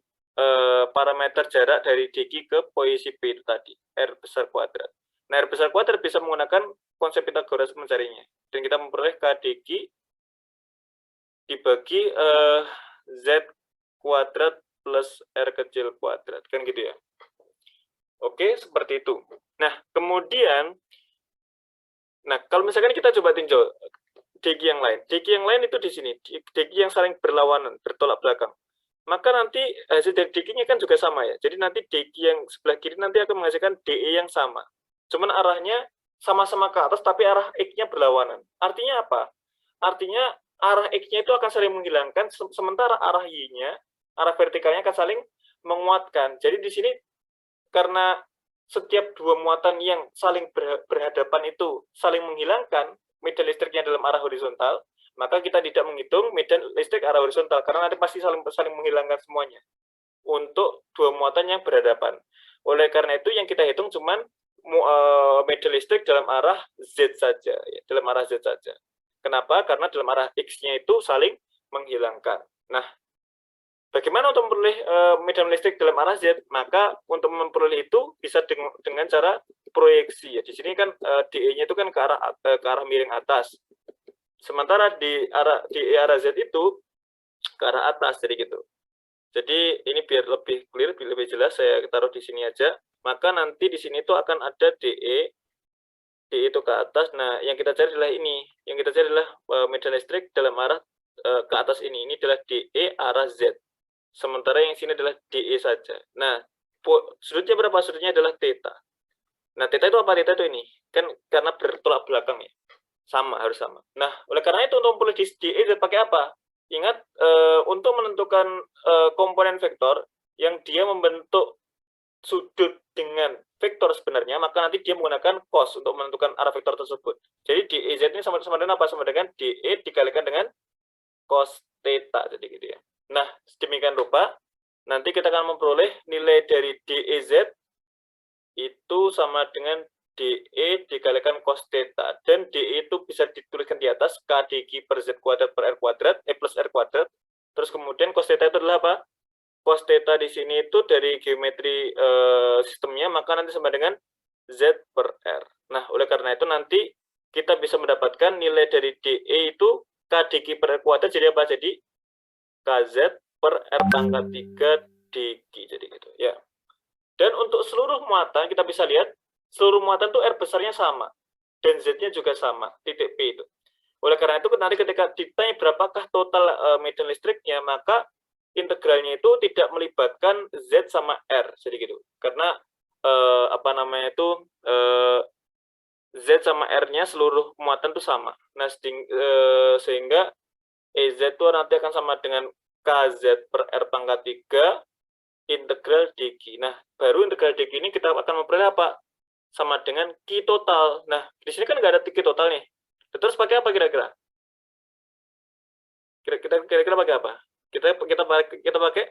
parameter jarak dari dg ke posisi P itu tadi. R besar kuadrat. Nah, R besar kuadrat bisa menggunakan konsep Pythagoras mencarinya. Dan kita memperoleh K dg dibagi Z kuadrat plus R kecil kuadrat. Kan gitu ya. Oke, seperti itu. Nah, kemudian nah, kalau misalkan kita coba tinjau dg yang lain. Dg yang lain itu di sini. Dg yang saling berlawanan, bertolak belakang. Maka nanti hasil dari dg-nya kan juga sama ya. Jadi nanti dg yang sebelah kiri nanti akan menghasilkan de yang sama. Cuman arahnya sama-sama ke atas, tapi arah x-nya berlawanan. Artinya apa? Artinya arah x-nya itu akan saling menghilangkan, sementara arah y-nya, arah vertikalnya akan saling menguatkan. Jadi di sini, karena setiap dua muatan yang saling berhadapan itu saling menghilangkan medan listriknya dalam arah horizontal, maka kita tidak menghitung medan listrik arah horizontal, karena nanti pasti saling menghilangkan semuanya untuk dua muatan yang berhadapan. Oleh karena itu yang kita hitung cuman medan listrik dalam arah Z saja, ya, dalam arah Z saja. Kenapa? Karena dalam arah X-nya itu saling menghilangkan. Nah, bagaimana untuk memperoleh medan listrik dalam arah Z? Maka untuk memperoleh itu bisa dengan cara proyeksi. Ya. Di sini kan DE-nya itu kan ke arah miring atas. Sementara di arah Z itu ke arah atas, jadi gitu. Jadi ini biar lebih clear, biar lebih jelas, saya taruh di sini aja. Maka nanti di sini itu akan ada DE itu ke atas. Nah, yang kita cari adalah ini. Yang kita cari adalah medan listrik dalam arah ke atas ini. Ini adalah DE arah Z. Sementara yang sini adalah DE saja. Nah, sudutnya berapa? Sudutnya adalah theta. Nah, theta itu apa? Theta itu ini. Kan karena bertolak belakang ya. Sama, harus sama. Nah, oleh karena itu untuk memperoleh di EZ pakai apa? Ingat, untuk menentukan komponen vektor yang dia membentuk sudut dengan vektor sebenarnya, maka nanti dia menggunakan cos untuk menentukan arah vektor tersebut. Jadi DEZ ini sama dengan apa? Sama dengan DE dikalikan dengan cos theta. Jadi gitu ya. Nah, sedemikian rupa, nanti kita akan memperoleh nilai dari DEZ itu sama dengan DE dikalikan cos theta. Dan DE itu bisa dituliskan di atas K dq per Z kuadrat per R kuadrat, plus R kuadrat. Terus kemudian cos theta itu adalah apa? Cos theta di sini itu dari geometri sistemnya, maka nanti sama dengan Z per R. Nah, oleh karena itu nanti kita bisa mendapatkan nilai dari DE itu K dq per R kuadrat, jadi apa? Jadi KZ per R pangkat 3 dq. Jadi gitu ya. Dan untuk seluruh muatan, kita bisa lihat, seluruh muatan itu R besarnya sama. Dan Z-nya juga sama, titik P itu. Oleh karena itu, nanti ketika ditanya berapakah total medan listriknya, maka integralnya itu tidak melibatkan Z sama R. Jadi gitu. Karena, Z sama R-nya seluruh muatan itu sama. Nah, sehingga EZ itu nanti akan sama dengan KZ per R pangkat 3 integral dq. Nah, baru integral dq ini kita akan memperoleh apa? Sama dengan Q total. Nah, di sini kan nggak ada Q total nih. Terus pakai apa kira-kira? Kira-kira pakai apa? Kita pakai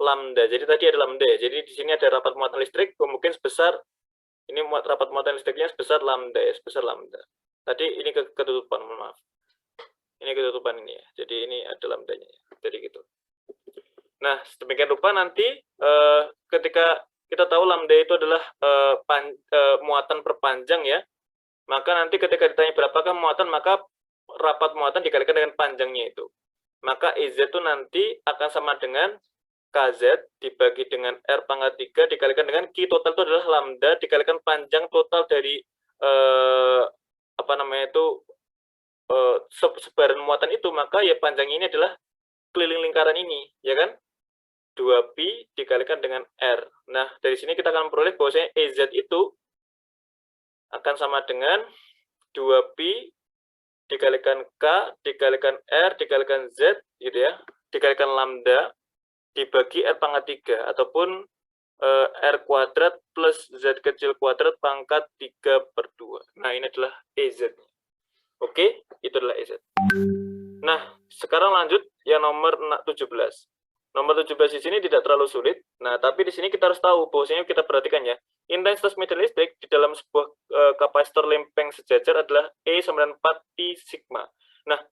lambda. Jadi tadi ada lambda. Jadi di sini ada rapat muatan listrik, mungkin sebesar ini rapat muatan listriknya sebesar lambda ya, sebesar lambda. Tadi ini ketutupan, mohon maaf. Ini ketutupan ini ya. Jadi ini ada lambdanya. Jadi gitu. Nah, sedemikian rupa nanti ketika kita tahu lambda itu adalah muatan perpanjang ya, maka nanti ketika ditanya berapakah muatan, maka rapat muatan dikalikan dengan panjangnya itu. Maka EZ itu nanti akan sama dengan KZ dibagi dengan R pangkat 3 dikalikan dengan Q total itu adalah lambda dikalikan panjang total dari sebaran muatan itu, maka ya panjang ini adalah keliling lingkaran ini, ya kan? 2pi dikalikan dengan R. Nah, dari sini kita akan memperoleh bahwasanya EZ itu akan sama dengan 2pi dikalikan K dikalikan R dikalikan Z gitu ya, dikalikan lambda dibagi R pangkat 3 ataupun R kuadrat plus Z kecil kuadrat pangkat 3 per 2. Nah, ini adalah EZ. Oke, itu adalah EZ. Nah, sekarang lanjut yang nomor 17. Nomor 17 di sini tidak terlalu sulit. Nah, tapi di sini kita harus tahu, bahwasanya kita perhatikan ya, intensitas medan listrik di dalam sebuah kapasitor lempeng sejajar adalah E sama dengan 4pi sigma. Nah,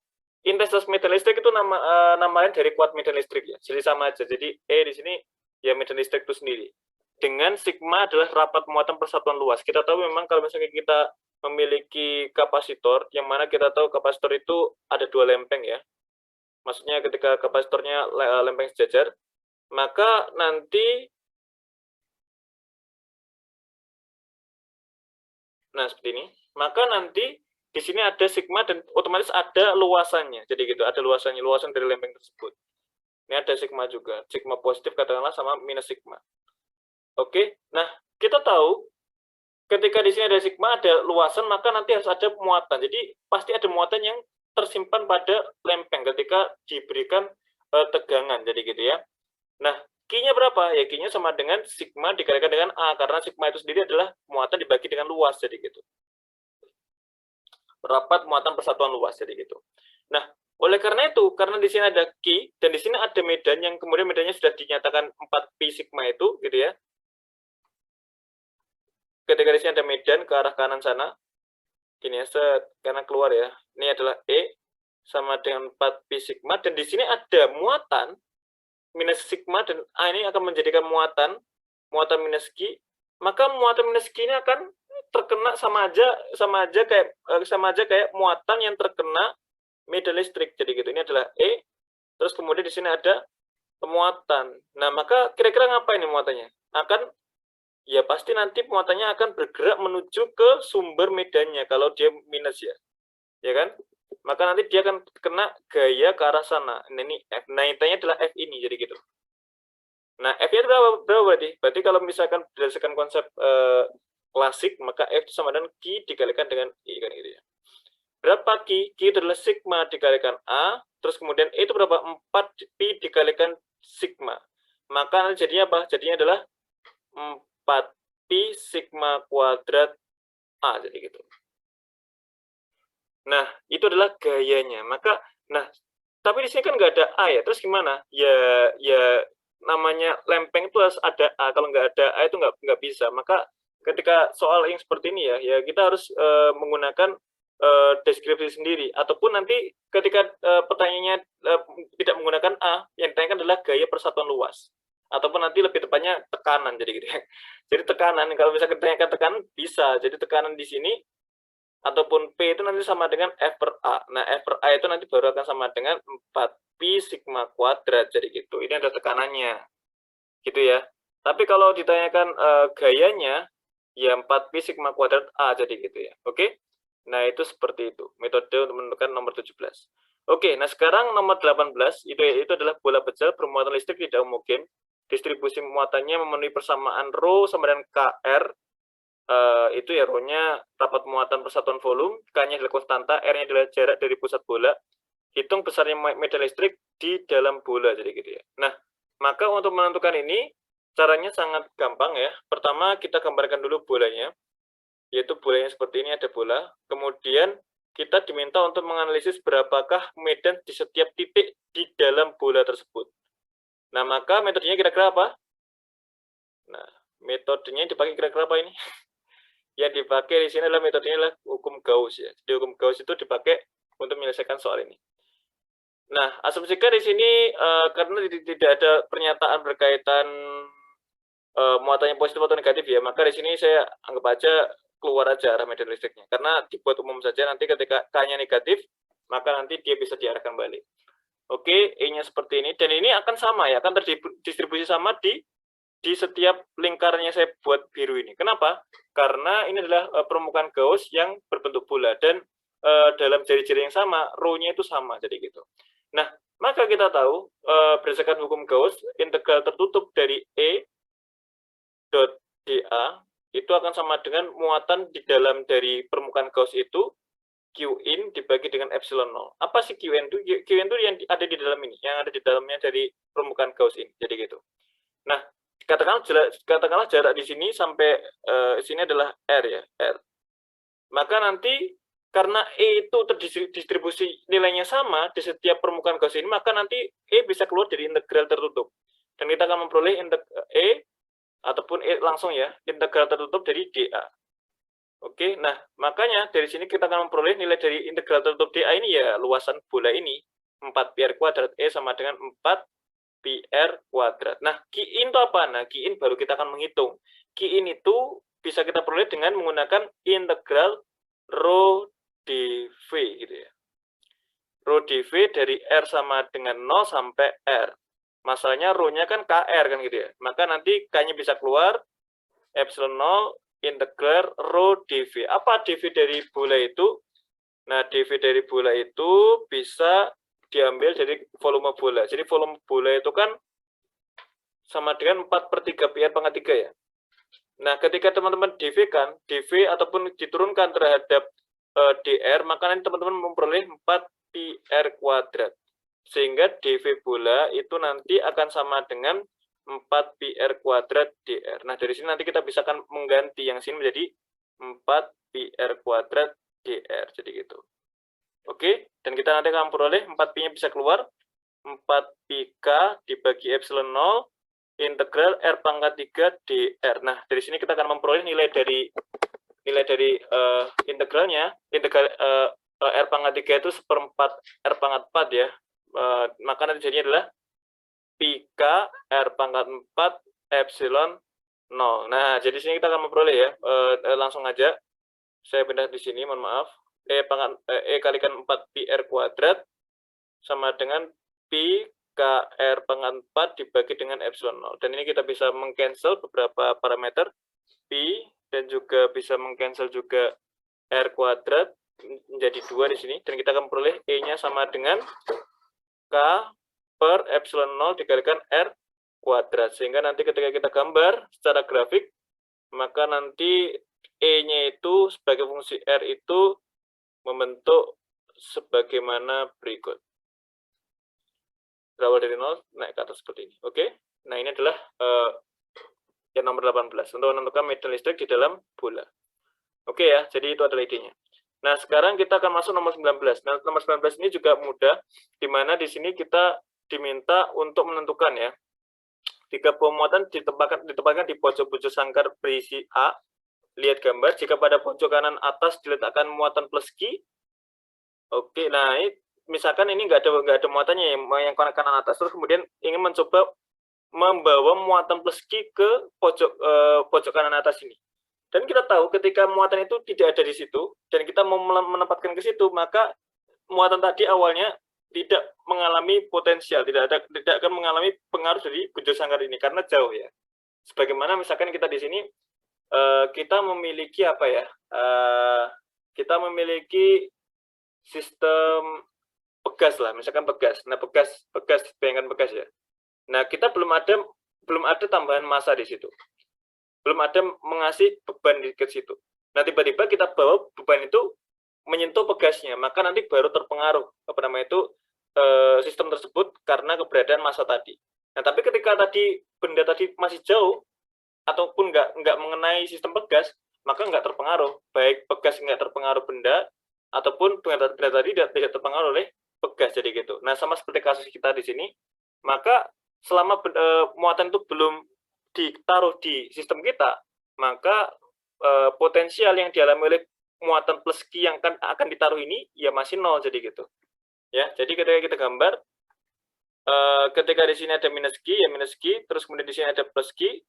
intensitas medan listrik itu namanya dari kuat medan listrik ya. Jadi sama aja. Jadi E di sini ya medan listrik itu sendiri. Dengan sigma adalah rapat muatan persatuan luas. Kita tahu memang kalau misalnya kita memiliki kapasitor, yang mana kita tahu kapasitor itu ada dua lempeng ya. Maksudnya ketika kapasitornya lempeng sejajar, maka nanti, nah seperti ini, maka nanti di sini ada sigma dan otomatis ada luasannya. Jadi gitu, ada luasannya, luasan dari lempeng tersebut. Ini ada sigma juga, sigma positif katakanlah sama minus sigma. Oke, nah kita tahu ketika di sini ada sigma, ada luasan, maka nanti harus ada muatan. Jadi pasti ada muatan yang tersimpan pada lempeng ketika diberikan tegangan, jadi gitu ya. Nah, Q-nya berapa? Ya Q-nya sama dengan sigma dikalikan dengan A, karena sigma itu sendiri adalah muatan dibagi dengan luas, jadi gitu. Rapat muatan persatuan luas, jadi gitu. Nah, oleh karena itu, karena di sini ada Q, dan di sini ada medan yang kemudian medannya sudah dinyatakan 4pi sigma itu, gitu ya. Ketika di sini ada medan ke arah kanan sana, gini ya, karena keluar ya, ini adalah E sama dengan 4pi sigma, dan di sini ada muatan minus sigma, dan A ini akan menjadikan muatan minus Q, maka muatan minus Q ini akan terkena sama aja kayak muatan yang terkena medan listrik, jadi gitu. Ini adalah E, terus kemudian di sini ada muatan. Nah, maka kira-kira ngapain nih muatannya? Ya pasti nanti muatannya akan bergerak menuju ke sumber medannya kalau dia minus ya kan? Maka nanti dia akan kena gaya ke arah sana. Nah, ini F. Nah, intinya adalah F ini, jadi gitu. Nah, F-nya berapa berarti? Berarti kalau misalkan berdasarkan konsep klasik, maka F itu sama dengan Q dikalikan dengan I, kan gitu ya. Berapa Q? Q itu adalah sigma dikalikan A, terus kemudian E itu berapa? 4 Pi dikalikan sigma. Maka jadinya apa? Jadinya adalah 4 Pi sigma kuadrat A, jadi gitu. Nah, itu adalah gayanya. Maka, nah, tapi di sini kan nggak ada A ya, terus gimana? Ya namanya lempeng itu harus ada A, kalau nggak ada A itu nggak bisa. Maka ketika soal yang seperti ini ya kita harus menggunakan deskripsi sendiri, ataupun nanti ketika pertanyaannya tidak menggunakan A, yang ditanyakan adalah gaya persatuan luas, ataupun nanti lebih tepatnya tekanan, jadi gitu ya. Jadi tekanan, kalau misalnya ditanyakan tekanan bisa, jadi tekanan di sini ataupun P itu nanti sama dengan F per A. Nah, F per A itu nanti baru akan sama dengan 4Pi sigma kuadrat. Jadi gitu. Ini ada tekanannya. Gitu ya. Tapi kalau ditanyakan gayanya, ya 4Pi sigma kuadrat A. Jadi gitu ya. Oke? Nah, itu seperti itu. Metode untuk menentukan nomor 17. Oke, nah sekarang nomor 18, itu adalah bola pecel bermuatan listrik tidak homogen. Distribusi muatannya memenuhi persamaan Rho sama dengan KR. Itu ya rho-nya rapat muatan persatuan volume, K-nya adalah konstanta, R-nya adalah jarak dari pusat bola, hitung besarnya medan listrik di dalam bola, jadi gitu ya. Nah, maka untuk menentukan ini, caranya sangat gampang ya. Pertama, kita gambarkan dulu bolanya, yaitu bolanya seperti ini, ada bola. Kemudian, kita diminta untuk menganalisis berapakah medan di setiap titik di dalam bola tersebut. Nah, maka metodenya kira-kira apa? Nah, metodenya dipakai kira-kira apa ini? Yang dipakai di sini adalah metodenya adalah hukum Gauss ya. Jadi hukum Gauss itu dipakai untuk menyelesaikan soal ini. Nah, asumsikan di sini karena tidak ada pernyataan berkaitan muatannya positif atau negatif ya, maka di sini saya anggap aja keluar aja arah medan listriknya. Karena dibuat umum saja, nanti ketika K-nya negatif, maka nanti dia bisa diarahkan balik. Oke, E-nya seperti ini, dan ini akan sama ya, akan terdistribusi sama di setiap lingkarannya saya buat biru ini. Kenapa? Karena ini adalah permukaan Gauss yang berbentuk bola, dan dalam jari-jari yang sama, rho-nya itu sama, jadi gitu. Nah, maka kita tahu, berdasarkan hukum Gauss, integral tertutup dari E dot dA itu akan sama dengan muatan di dalam dari permukaan Gauss itu, Qin dibagi dengan epsilon 0. Apa sih Qn itu? Qn itu yang ada di dalam ini, yang ada di dalamnya dari permukaan Gauss ini, jadi gitu. Nah, katakanlah jarak di sini sampai sini adalah R ya, R. Maka nanti karena E itu terdistribusi nilainya sama di setiap permukaan Gauss ini, maka nanti E bisa keluar dari integral tertutup. Dan kita akan memperoleh E ataupun E langsung ya, integral tertutup dari dA. Oke, nah makanya dari sini kita akan memperoleh nilai dari integral tertutup dA ini ya luasan bola ini 4πr kuadrat E sama dengan 4πr kuadrat. Nah, Qin itu apa? Nah, Qin baru kita akan menghitung. Qin itu bisa kita peroleh dengan menggunakan integral rho dV gitu ya. Rho dV dari R sama dengan 0 sampai R. Masalahnya rho-nya kan KR kan gitu ya. Maka nanti K-nya bisa keluar epsilon 0 integral rho dV. Apa dV dari bola itu? Nah, dV dari bola itu bisa diambil dari volume bola. Jadi volume bola itu kan sama dengan 4/3 πr pangkat 3 ya. Nah, ketika teman-teman dV kan, dV ataupun diturunkan terhadap dr, maka nanti teman-teman memperoleh 4πr kuadrat. Sehingga dV bola itu nanti akan sama dengan 4πr kuadrat dr. Nah, dari sini nanti kita bisa kan mengganti yang sini menjadi 4πr kuadrat dr. Jadi gitu. Oke, dan kita nanti akan memperoleh 4Pi-nya bisa keluar, 4Πk dibagi epsilon 0, integral R pangkat 3 dr. Nah, dari sini kita akan memperoleh nilai dari integralnya, integral R pangkat 3 itu seperempat R pangkat 4 ya. Maka nanti jadinya adalah Πk R pangkat 4 epsilon 0. Nah, jadi sini kita akan memperoleh ya, langsung aja. Saya pindah di sini, mohon maaf. E kalikan 4πr kuadrat sama dengan Pi KR pangkat 4 dibagi dengan epsilon 0. Dan ini kita bisa mengcancel beberapa parameter Pi dan juga bisa mengcancel juga R kuadrat menjadi 2 di sini. Dan kita akan memperoleh E-nya sama dengan K per epsilon 0 dikalikan R kuadrat. Sehingga nanti ketika kita gambar secara grafik, maka nanti E-nya itu sebagai fungsi R itu membentuk sebagaimana berikut. Berawal dari 0, naik ke atas seperti ini. Oke? Nah, ini adalah yang nomor 18, untuk menentukan medan listrik di dalam bola. Oke ya, jadi itu adalah idenya. Nah, sekarang kita akan masuk nomor 19. Nah, nomor 19 ini juga mudah, di mana di sini kita diminta untuk menentukan ya. Jika bom muatan ditempatkan di pojok-pojok sangkar berisi A, lihat gambar, jika pada pojok kanan atas diletakkan muatan plus Q. Oke, nah ini misalkan ini nggak ada muatannya yang kanan atas, terus kemudian ingin mencoba membawa muatan plus Q ke pojok kanan atas ini. Dan kita tahu ketika muatan itu tidak ada di situ, dan kita mau menempatkan ke situ, maka muatan tadi awalnya tidak mengalami potensial, tidak akan mengalami pengaruh dari bujur sangkar ini, karena jauh ya. Sebagaimana misalkan kita di sini, kita memiliki apa ya, kita memiliki sistem pegas lah, misalkan pegas. Nah, pegas, bayangkan pegas ya. Nah, kita belum ada tambahan massa di situ. Belum ada mengasih beban ke situ. Nah, tiba-tiba kita bawa beban itu menyentuh pegasnya, maka nanti baru terpengaruh sistem tersebut karena keberadaan massa tadi. Nah, tapi ketika benda tadi masih jauh ataupun nggak mengenai sistem pegas, maka nggak terpengaruh. Baik pegas nggak terpengaruh benda ataupun benda tadi tidak terpengaruh oleh pegas, jadi gitu. Nah, sama seperti kasus kita di sini, maka selama muatan itu belum ditaruh di sistem kita, maka potensial yang dialami oleh muatan plus Q yang akan ditaruh ini ya masih 0, jadi gitu. Ya, jadi ketika kita gambar, ketika di sini ada minus Q, ya minus Q, terus kemudian di sini ada plus Q,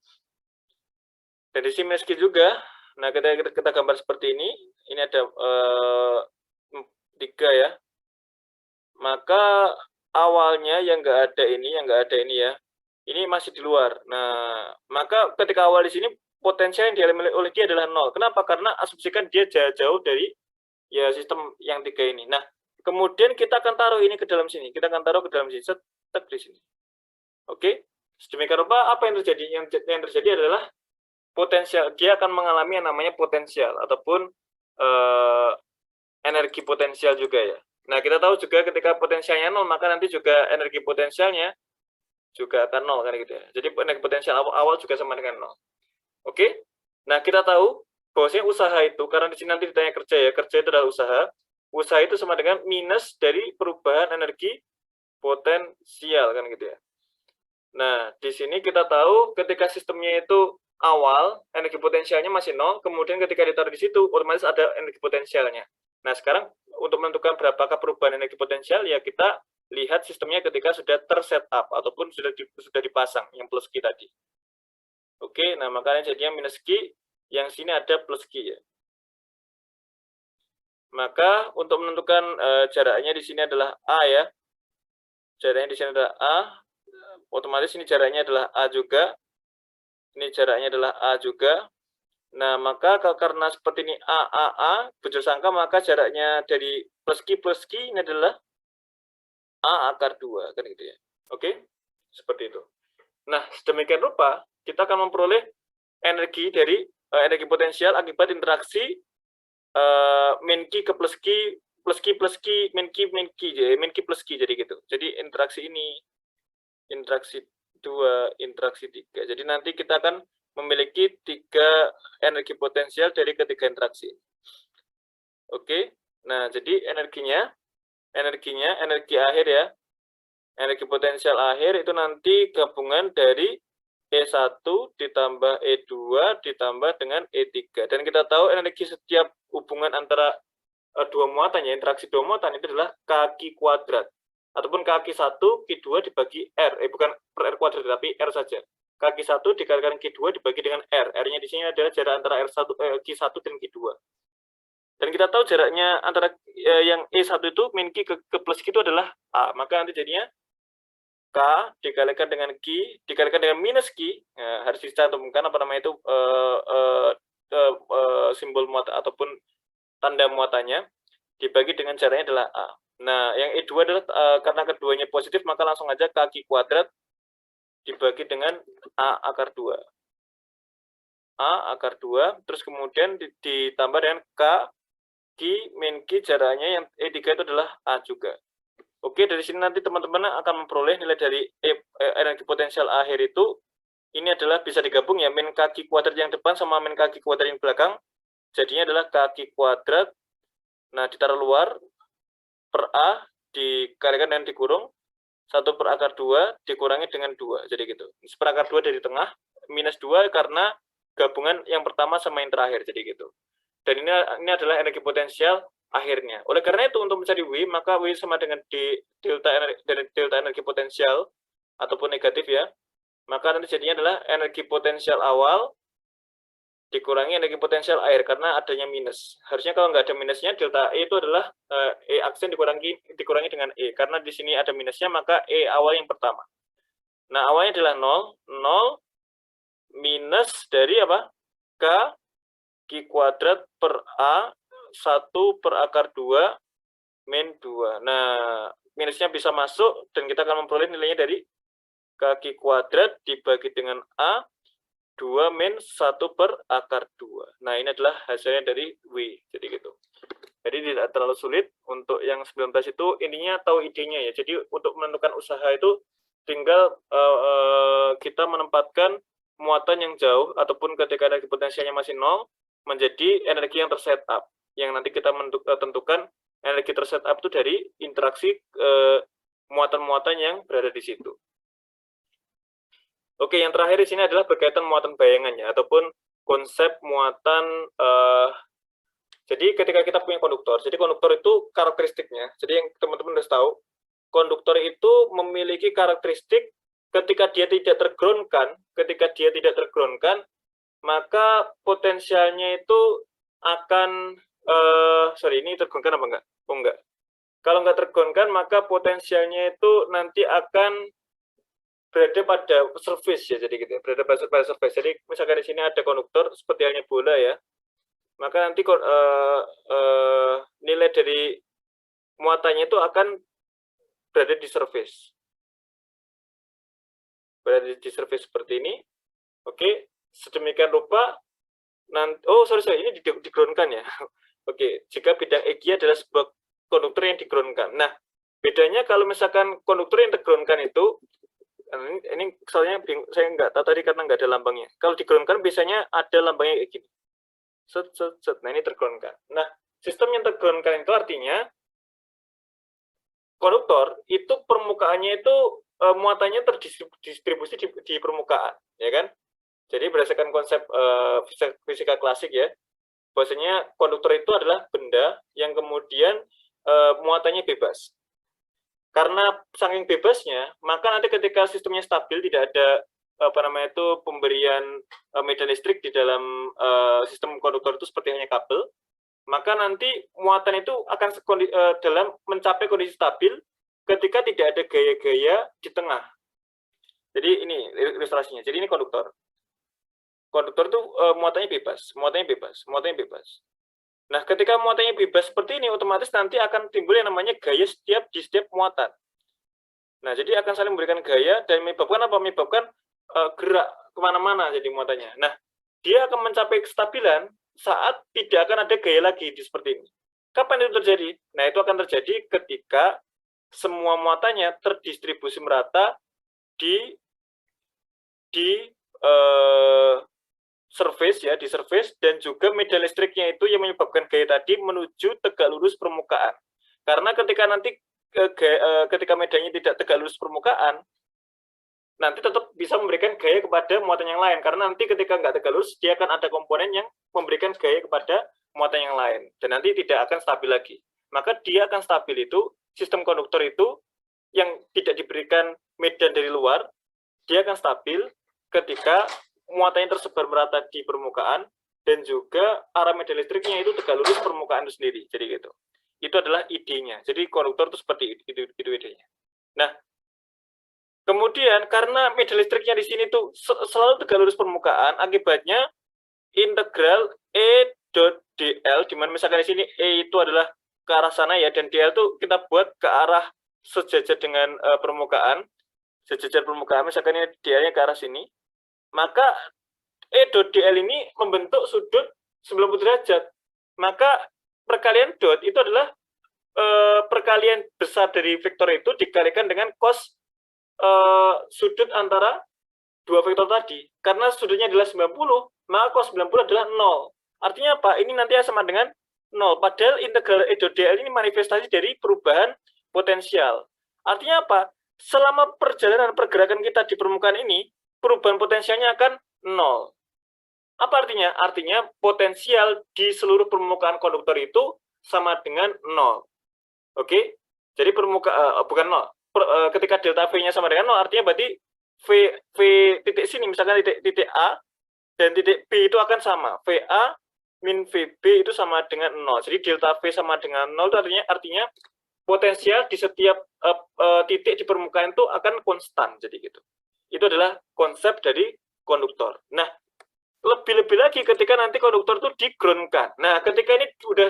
dan di sini minus Q juga. Nah, ketika kita gambar seperti ini ada 3 ya. Maka awalnya yang nggak ada ini ya, ini masih di luar. Nah, maka ketika awal di sini potensial yang dialami oleh dia adalah 0. Kenapa? Karena asumsikan dia jauh dari ya sistem yang 3 ini. Nah, kemudian kita akan taruh ini ke dalam sini. Kita akan taruh ke dalam sini, setek di sini. Oke? Sedemikian rupa apa yang terjadi? Yang terjadi adalah potensial. Dia akan mengalami yang namanya potensial ataupun energi potensial juga ya. Nah, kita tahu juga ketika potensialnya 0, maka nanti juga energi potensialnya juga akan 0 kan gitu ya. Jadi energi potensial awal juga sama dengan 0. Oke? Nah, kita tahu bahwasanya usaha itu, karena di sini nanti ditanya kerja ya, kerja itu adalah usaha. Usaha itu sama dengan minus dari perubahan energi potensial kan gitu ya. Nah, di sini kita tahu ketika sistemnya itu awal, energi potensialnya masih 0, kemudian ketika ditaruh di situ, otomatis ada energi potensialnya. Nah, sekarang untuk menentukan berapakah perubahan energi potensial, ya kita lihat sistemnya ketika sudah tersetup ataupun sudah dipasang yang plus Q tadi. Oke, nah makanya jadinya minus Q, yang sini ada plus Q ya. Maka untuk menentukan jaraknya di sini adalah A ya. Jaraknya di sini adalah A. Otomatis ini jaraknya adalah A juga. Ini jaraknya adalah A juga. Nah, maka karena seperti ini A, bujur sangka, maka jaraknya dari plus Q ini adalah A akar 2, kan gitu ya. Oke? Seperti itu. Nah, sedemikian rupa, kita akan memperoleh energi dari energi potensial akibat interaksi min Q ke plus Q, plus Q, min Q plus Q, jadi gitu. Jadi interaksi ini, interaksi 2, interaksi 3. Jadi nanti kita akan memiliki 3 energi potensial dari ketiga interaksi. Oke, nah jadi energi akhir ya, energi potensial akhir itu nanti gabungan dari E1 ditambah E2 ditambah dengan E3. Dan kita tahu energi setiap hubungan antara dua muatan ya, interaksi dua muatan itu adalah kaki kuadrat. Ataupun kaki 1, Q2 dibagi R. Bukan per R kuadrat, tapi R saja. Kaki 1 dikalikan Q2 dibagi dengan R. R-nya di sini adalah jarak antara Q1 dan Q2. Dan kita tahu jaraknya antara yang E1 itu min Q ke plus Q itu adalah A. Maka nanti jadinya K dikalikan dengan Q dikalikan dengan minus Q. Harus dicantumkan apa namanya itu simbol muatan ataupun tanda muatannya dibagi dengan jaraknya adalah A. Nah, yang E2 adalah karena keduanya positif, maka langsung aja kaki kuadrat dibagi dengan A akar 2. A akar 2, terus kemudian ditambah dengan K, Q, min Q, jaraknya yang E3 itu adalah A juga. Oke, dari sini nanti teman-teman akan memperoleh nilai dari energi potensial akhir itu, ini adalah bisa digabung ya, min kaki kuadrat yang depan sama min kaki kuadrat yang belakang, jadinya adalah kaki kuadrat, nah ditaruh luar, per A, dikalikan dan dikurung, 1 per akar 2 dikurangi dengan 2, jadi gitu. 1 per akar 2 dari tengah, minus 2 karena gabungan yang pertama sama yang terakhir, jadi gitu. Dan ini adalah energi potensial akhirnya. Oleh karena itu, untuk mencari W, maka W sama dengan delta energi potensial, ataupun negatif ya, maka nanti jadinya adalah energi potensial awal dikurangi energi potensial akhir, karena adanya minus. Harusnya kalau nggak ada minusnya, delta E itu adalah E aksen dikurangi dengan E. Karena di sini ada minusnya, maka E awal yang pertama. Nah, awalnya adalah 0, 0 minus dari apa? K, Q kuadrat per A, 1 per akar 2, min 2. Nah, minusnya bisa masuk, dan kita akan memperoleh nilainya dari Q kuadrat dibagi dengan A, 2 min 1 per akar 2. Nah, ini adalah hasilnya dari W. Jadi gitu. Jadi tidak terlalu sulit. Untuk yang 19 itu intinya tahu idenya ya. Jadi untuk menentukan usaha itu tinggal kita menempatkan muatan yang jauh ataupun ketika energi potensialnya masih 0 menjadi energi yang tersetup. Yang nanti kita tentukan energi tersetup itu dari interaksi muatan-muatan yang berada di situ. Oke, yang terakhir di sini adalah berkaitan muatan bayangannya ataupun konsep muatan. Jadi ketika kita punya konduktor, jadi konduktor itu karakteristiknya. Jadi yang teman-teman harus tahu, konduktor itu memiliki karakteristik ketika dia tidak tergroundkan, maka potensialnya itu akan ini tergroundkan apa enggak? Oh enggak. Kalau enggak tergroundkan, maka potensialnya itu nanti akan berada pada surface ya, jadi gitu, berada pada surface. Jadi misalkan di sini ada konduktor seperti halnya bola ya, maka nanti nilai dari muatannya itu akan berada di surface, seperti ini. Oke, sedemikian rupa. Nanti, ini digroundkan ya. Oke, jika bidang EG adalah sebuah konduktor yang digroundkan. Nah, bedanya kalau misalkan konduktor yang tergroundkan itu, ini soalnya saya nggak tahu tadi karena nggak ada lambangnya. Kalau digroundkan biasanya ada lambangnya kayak gini. Nah, ini tergroundkan. Nah, sistem yang tergroundkan itu artinya konduktor itu permukaannya itu muatannya terdistribusi di permukaan, ya kan? Jadi berdasarkan konsep fisika klasik ya, bahwasanya konduktor itu adalah benda yang kemudian muatannya bebas. Karena saking bebasnya, maka nanti ketika sistemnya stabil, tidak ada pemberian medan listrik di dalam sistem konduktor itu seperti hanya kabel, maka nanti muatan itu akan dalam mencapai kondisi stabil ketika tidak ada gaya-gaya di tengah. Jadi ini ilustrasinya. Jadi ini konduktor. Konduktor itu muatannya bebas. Nah, ketika muatannya bebas seperti ini, otomatis nanti akan timbul yang namanya gaya di setiap muatan. Nah, jadi akan saling memberikan gaya dan menyebabkan apa? Menyebabkan gerak kemana-mana jadi muatannya. Nah, dia akan mencapai kestabilan saat tidak akan ada gaya lagi seperti ini. Kapan itu terjadi? Nah, itu akan terjadi ketika semua muatannya terdistribusi merata di surface dan juga medan listriknya itu yang menyebabkan gaya tadi menuju tegak lurus permukaan. Karena ketika nanti ketika medannya tidak tegak lurus permukaan, nanti tetap bisa memberikan gaya kepada muatan yang lain. Karena nanti ketika nggak tegak lurus, dia akan ada komponen yang memberikan gaya kepada muatan yang lain. Dan nanti tidak akan stabil lagi. Maka dia akan stabil itu, sistem konduktor itu, yang tidak diberikan medan dari luar, dia akan stabil ketika muatannya tersebar merata di permukaan, dan juga arah medan listriknya itu tegak lurus permukaan itu sendiri. Jadi gitu. Itu adalah idenya. Jadi konduktor itu seperti itu idenya. Nah, kemudian karena medan listriknya di sini tuh selalu tegak lurus permukaan, akibatnya integral E dot dl, di mana misalkan di sini E itu adalah ke arah sana ya, dan dl itu kita buat ke arah sejajar dengan permukaan. sejajar permukaan, misalkan ini dl-nya ke arah sini, maka E dot dl ini membentuk sudut 90 derajat. Maka perkalian dot itu adalah perkalian besar dari vektor itu dikalikan dengan cos sudut antara dua vektor tadi. Karena sudutnya adalah 90, maka cos 90 adalah 0. Artinya apa? Ini nanti sama dengan 0. Padahal integral E dot dl ini manifestasi dari perubahan potensial. Artinya apa? Selama perjalanan pergerakan kita di permukaan ini, perubahan potensialnya akan 0. Apa artinya? Artinya potensial di seluruh permukaan konduktor itu sama dengan 0. Oke? Jadi bukan 0. Ketika delta V-nya sama dengan 0, artinya berarti V titik sini, misalkan titik A dan titik B itu akan sama. VA min VB itu sama dengan 0. Jadi delta V sama dengan 0 itu artinya potensial di setiap titik di permukaan itu akan konstan, jadi gitu. Itu adalah konsep dari konduktor. Nah, lebih-lebih lagi ketika nanti konduktor itu di-ground-kan. Nah, ketika ini udah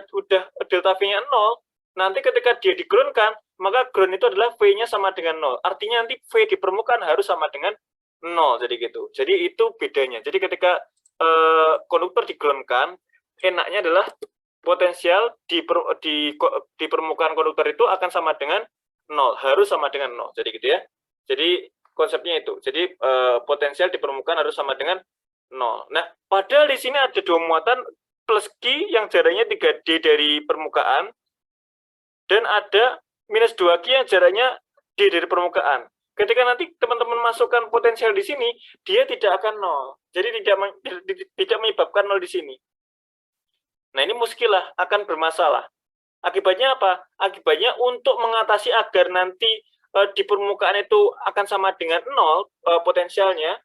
delta V-nya 0, nanti ketika dia di-ground-kan, maka ground itu adalah V-nya sama dengan 0. Artinya nanti V di permukaan harus sama dengan 0, jadi gitu. Jadi itu bedanya. Jadi ketika konduktor di-ground-kan, enaknya adalah potensial di permukaan konduktor itu akan sama dengan 0, harus sama dengan 0, jadi gitu ya. Jadi konsepnya itu. Jadi potensial di permukaan harus sama dengan 0. Nah, padahal di sini ada dua muatan plus Q yang jaraknya 3D dari permukaan, dan ada minus 2Q yang jaraknya D dari permukaan. Ketika nanti teman-teman masukkan potensial di sini, dia tidak akan 0. Jadi tidak menyebabkan 0 di sini. Nah, ini muskilah, akan bermasalah. Akibatnya apa? Akibatnya untuk mengatasi agar nanti di permukaan itu akan sama dengan 0 potensialnya,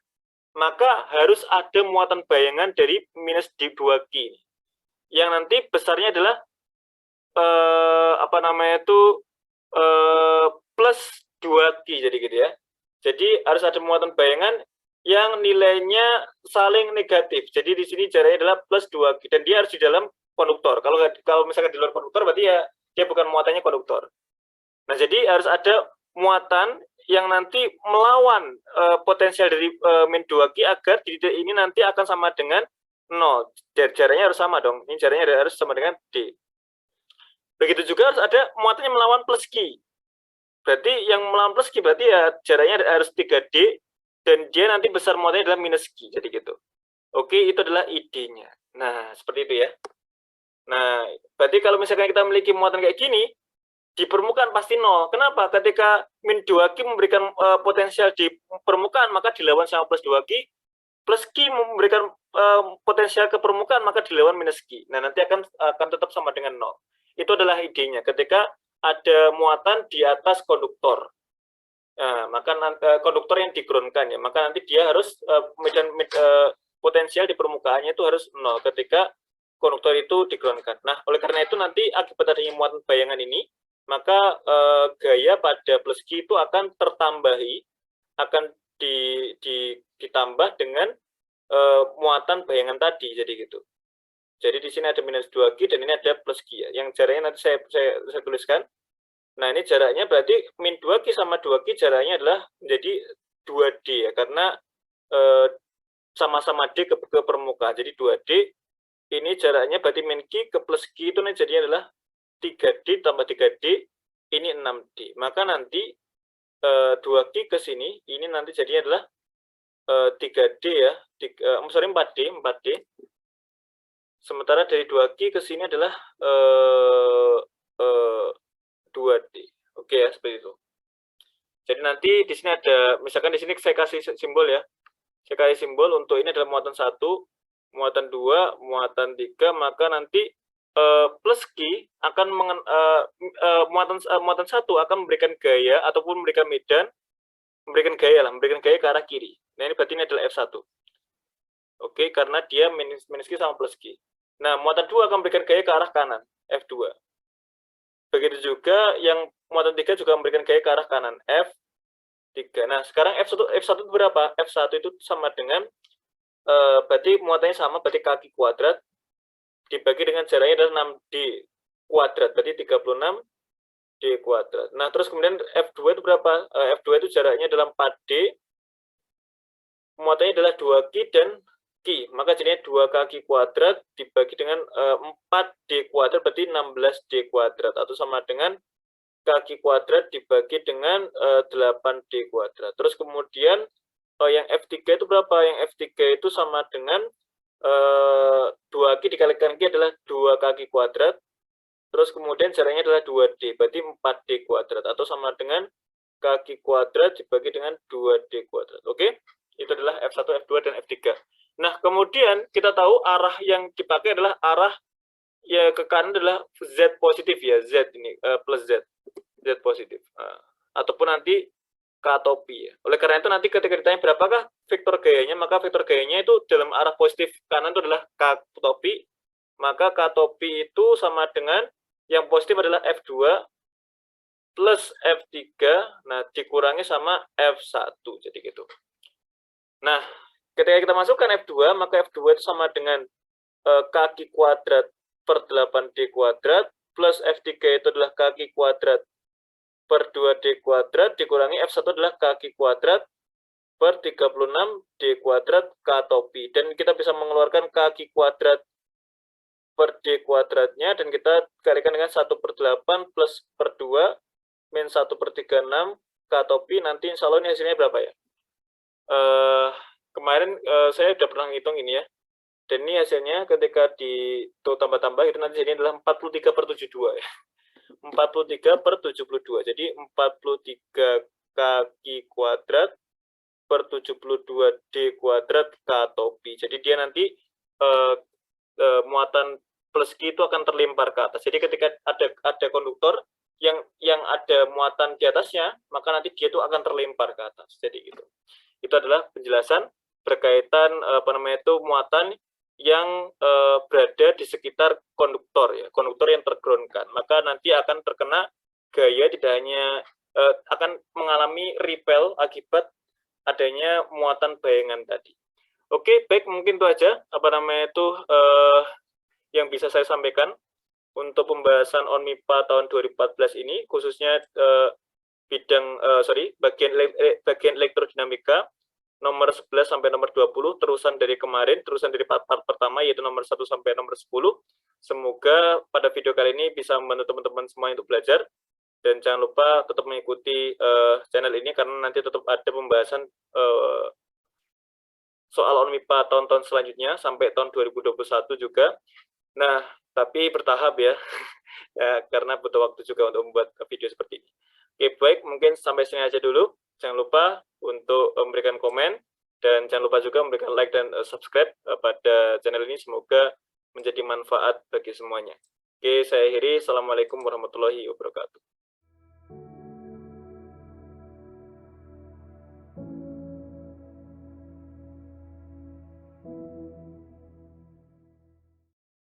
maka harus ada muatan bayangan dari minus D2Q. Yang nanti besarnya adalah plus 2Q, jadi gitu ya. Jadi harus ada muatan bayangan yang nilainya saling negatif. Jadi di sini jaraknya adalah plus 2Q, dan dia harus di dalam konduktor. Kalau misalkan di luar konduktor, berarti ya dia bukan muatannya konduktor. Nah, jadi harus ada muatan yang nanti melawan potensial dari min 2Q agar di titik ini nanti akan sama dengan 0. Jaraknya harus sama dong. Ini jaraknya harus sama dengan D. Begitu juga harus ada muatan yang melawan plus Q. Berarti yang melawan plus Q berarti ya jaraknya harus 3D, dan dia nanti besar muatannya adalah minus Q. Jadi gitu. Oke, itu adalah idenya. Nah, seperti itu ya. Nah, berarti kalau misalkan kita memiliki muatan kayak gini, di permukaan pasti 0. Kenapa? Ketika min 2Q memberikan potensial di permukaan, maka dilawan sama plus 2Q. Plus Q memberikan potensial ke permukaan, maka dilawan minus Q. Nah, nanti akan tetap sama dengan 0. Itu adalah idenya. Ketika ada muatan di atas konduktor, nah, maka konduktor yang di-ground-kan ya, maka nanti dia harus potensial di permukaannya itu harus 0 ketika konduktor itu di-ground-kan. Nah, oleh karena itu nanti akibat adanya muatan bayangan ini, maka gaya pada plus Q itu akan tertambahi, akan ditambah dengan muatan bayangan tadi, jadi gitu. Jadi di sini ada minus 2Q dan ini ada plus Q ya. Yang jaraknya nanti saya tuliskan. Nah, ini jaraknya berarti min 2Q sama 2Q jaraknya adalah menjadi 2D ya, karena sama-sama D ke permukaan. Jadi 2D. Ini jaraknya berarti min Q ke plus Q itu jadinya adalah 3D tambah 3D, ini 6D. Maka nanti 2Q ke sini, ini nanti jadinya adalah 3D ya, 4D. Sementara dari 2Q ke sini adalah 2D. Oke ya, seperti itu. Jadi nanti di sini ada, misalkan di sini saya kasih simbol ya. Saya kasih simbol untuk ini adalah muatan 1, muatan 2, muatan 3, maka nanti plus Q akan muatan 1 akan memberikan gaya ataupun memberikan medan, memberikan gaya ke arah kiri. Nah, ini berarti ini adalah F1. Oke, karena dia minus Q sama plus Q. Nah, muatan 2 akan memberikan gaya ke arah kanan, F2. Begitu juga yang muatan 3 juga memberikan gaya ke arah kanan, F3. Nah, sekarang F1 itu berapa? F1 itu sama dengan berarti muatannya sama, berarti kaki kuadrat dibagi dengan jaraknya adalah 6D kuadrat, berarti 36 D kuadrat. Nah, terus kemudian F2 itu berapa? F2 itu jaraknya adalah 4D, muatannya adalah 2Q dan Q. Maka jadinya 2Kq kuadrat dibagi dengan 4D kuadrat, berarti 16D kuadrat. Atau sama dengan Kq kuadrat dibagi dengan 8D kuadrat. Terus kemudian yang F3 itu berapa? Yang F3 itu sama dengan 2Q dikalikan Q adalah 2Kq kuadrat. Terus kemudian jaraknya adalah 2D, berarti 4D kuadrat. Atau sama dengan Kq kuadrat dibagi dengan 2D kuadrat. Oke? Itu adalah F1, F2, dan F3. Nah, kemudian kita tahu arah yang dipakai adalah arah ya ke kanan adalah Z positif ya, Z ini plus Z positif. Ataupun nanti K atau P ya. Oleh karena itu nanti ketika ditanya berapakah vektor gayanya, maka vektor gayanya itu dalam arah positif kanan itu adalah K atau P, maka K atau P itu sama dengan yang positif adalah F2 plus F3, nah dikurangi sama F1, jadi gitu. Nah, ketika kita masukkan F2, maka F2 itu sama dengan Kq kuadrat per 8D kuadrat, plus F3 itu adalah Kq kuadrat per 2D kuadrat, dikurangi F1 adalah Kq kuadrat per 36D kuadrat K atau P. Dan kita bisa mengeluarkan Kq kuadrat per D kuadratnya, dan kita kalikan dengan 1/8 plus per 2 min 1/36 K atau P. Nanti insya Allah ini hasilnya berapa ya? Kemarin saya sudah pernah ngitung ini ya, dan ini hasilnya ketika di tambah-tambah itu nanti hasilnya adalah 43/72 ya. 43/72, jadi 43 Kq kuadrat per 72 D kuadrat K atau P. Jadi dia nanti muatan plus Q itu akan terlempar ke atas. Jadi ketika ada konduktor yang ada muatan di atasnya, maka nanti dia itu akan terlempar ke atas. Jadi gitu. Itu adalah penjelasan berkaitan muatan yang berada di sekitar konduktor ya, konduktor yang tergroundkan. Maka nanti akan terkena gaya, tidak hanya akan mengalami repel akibat adanya muatan bayangan tadi. Oke, baik, mungkin itu aja yang bisa saya sampaikan untuk pembahasan ONMIPA tahun 2014 ini, khususnya bagian elektrodinamika nomor 11 sampai nomor 20, terusan dari kemarin, terusan dari part pertama yaitu nomor 1 sampai nomor 10. Semoga pada video kali ini bisa membantu teman-teman semua untuk belajar, dan jangan lupa tetap mengikuti channel ini karena nanti tetap ada pembahasan soal ONMIPA tahun-tahun selanjutnya sampai tahun 2021 juga. Nah, tapi bertahap ya, ya karena butuh waktu juga untuk membuat video seperti ini. Oke, baik, mungkin sampai sini aja dulu. Jangan lupa untuk memberikan komen, dan jangan lupa juga memberikan like dan subscribe pada channel ini. Semoga menjadi manfaat bagi semuanya. Oke, saya akhiri. Assalamualaikum warahmatullahi wabarakatuh.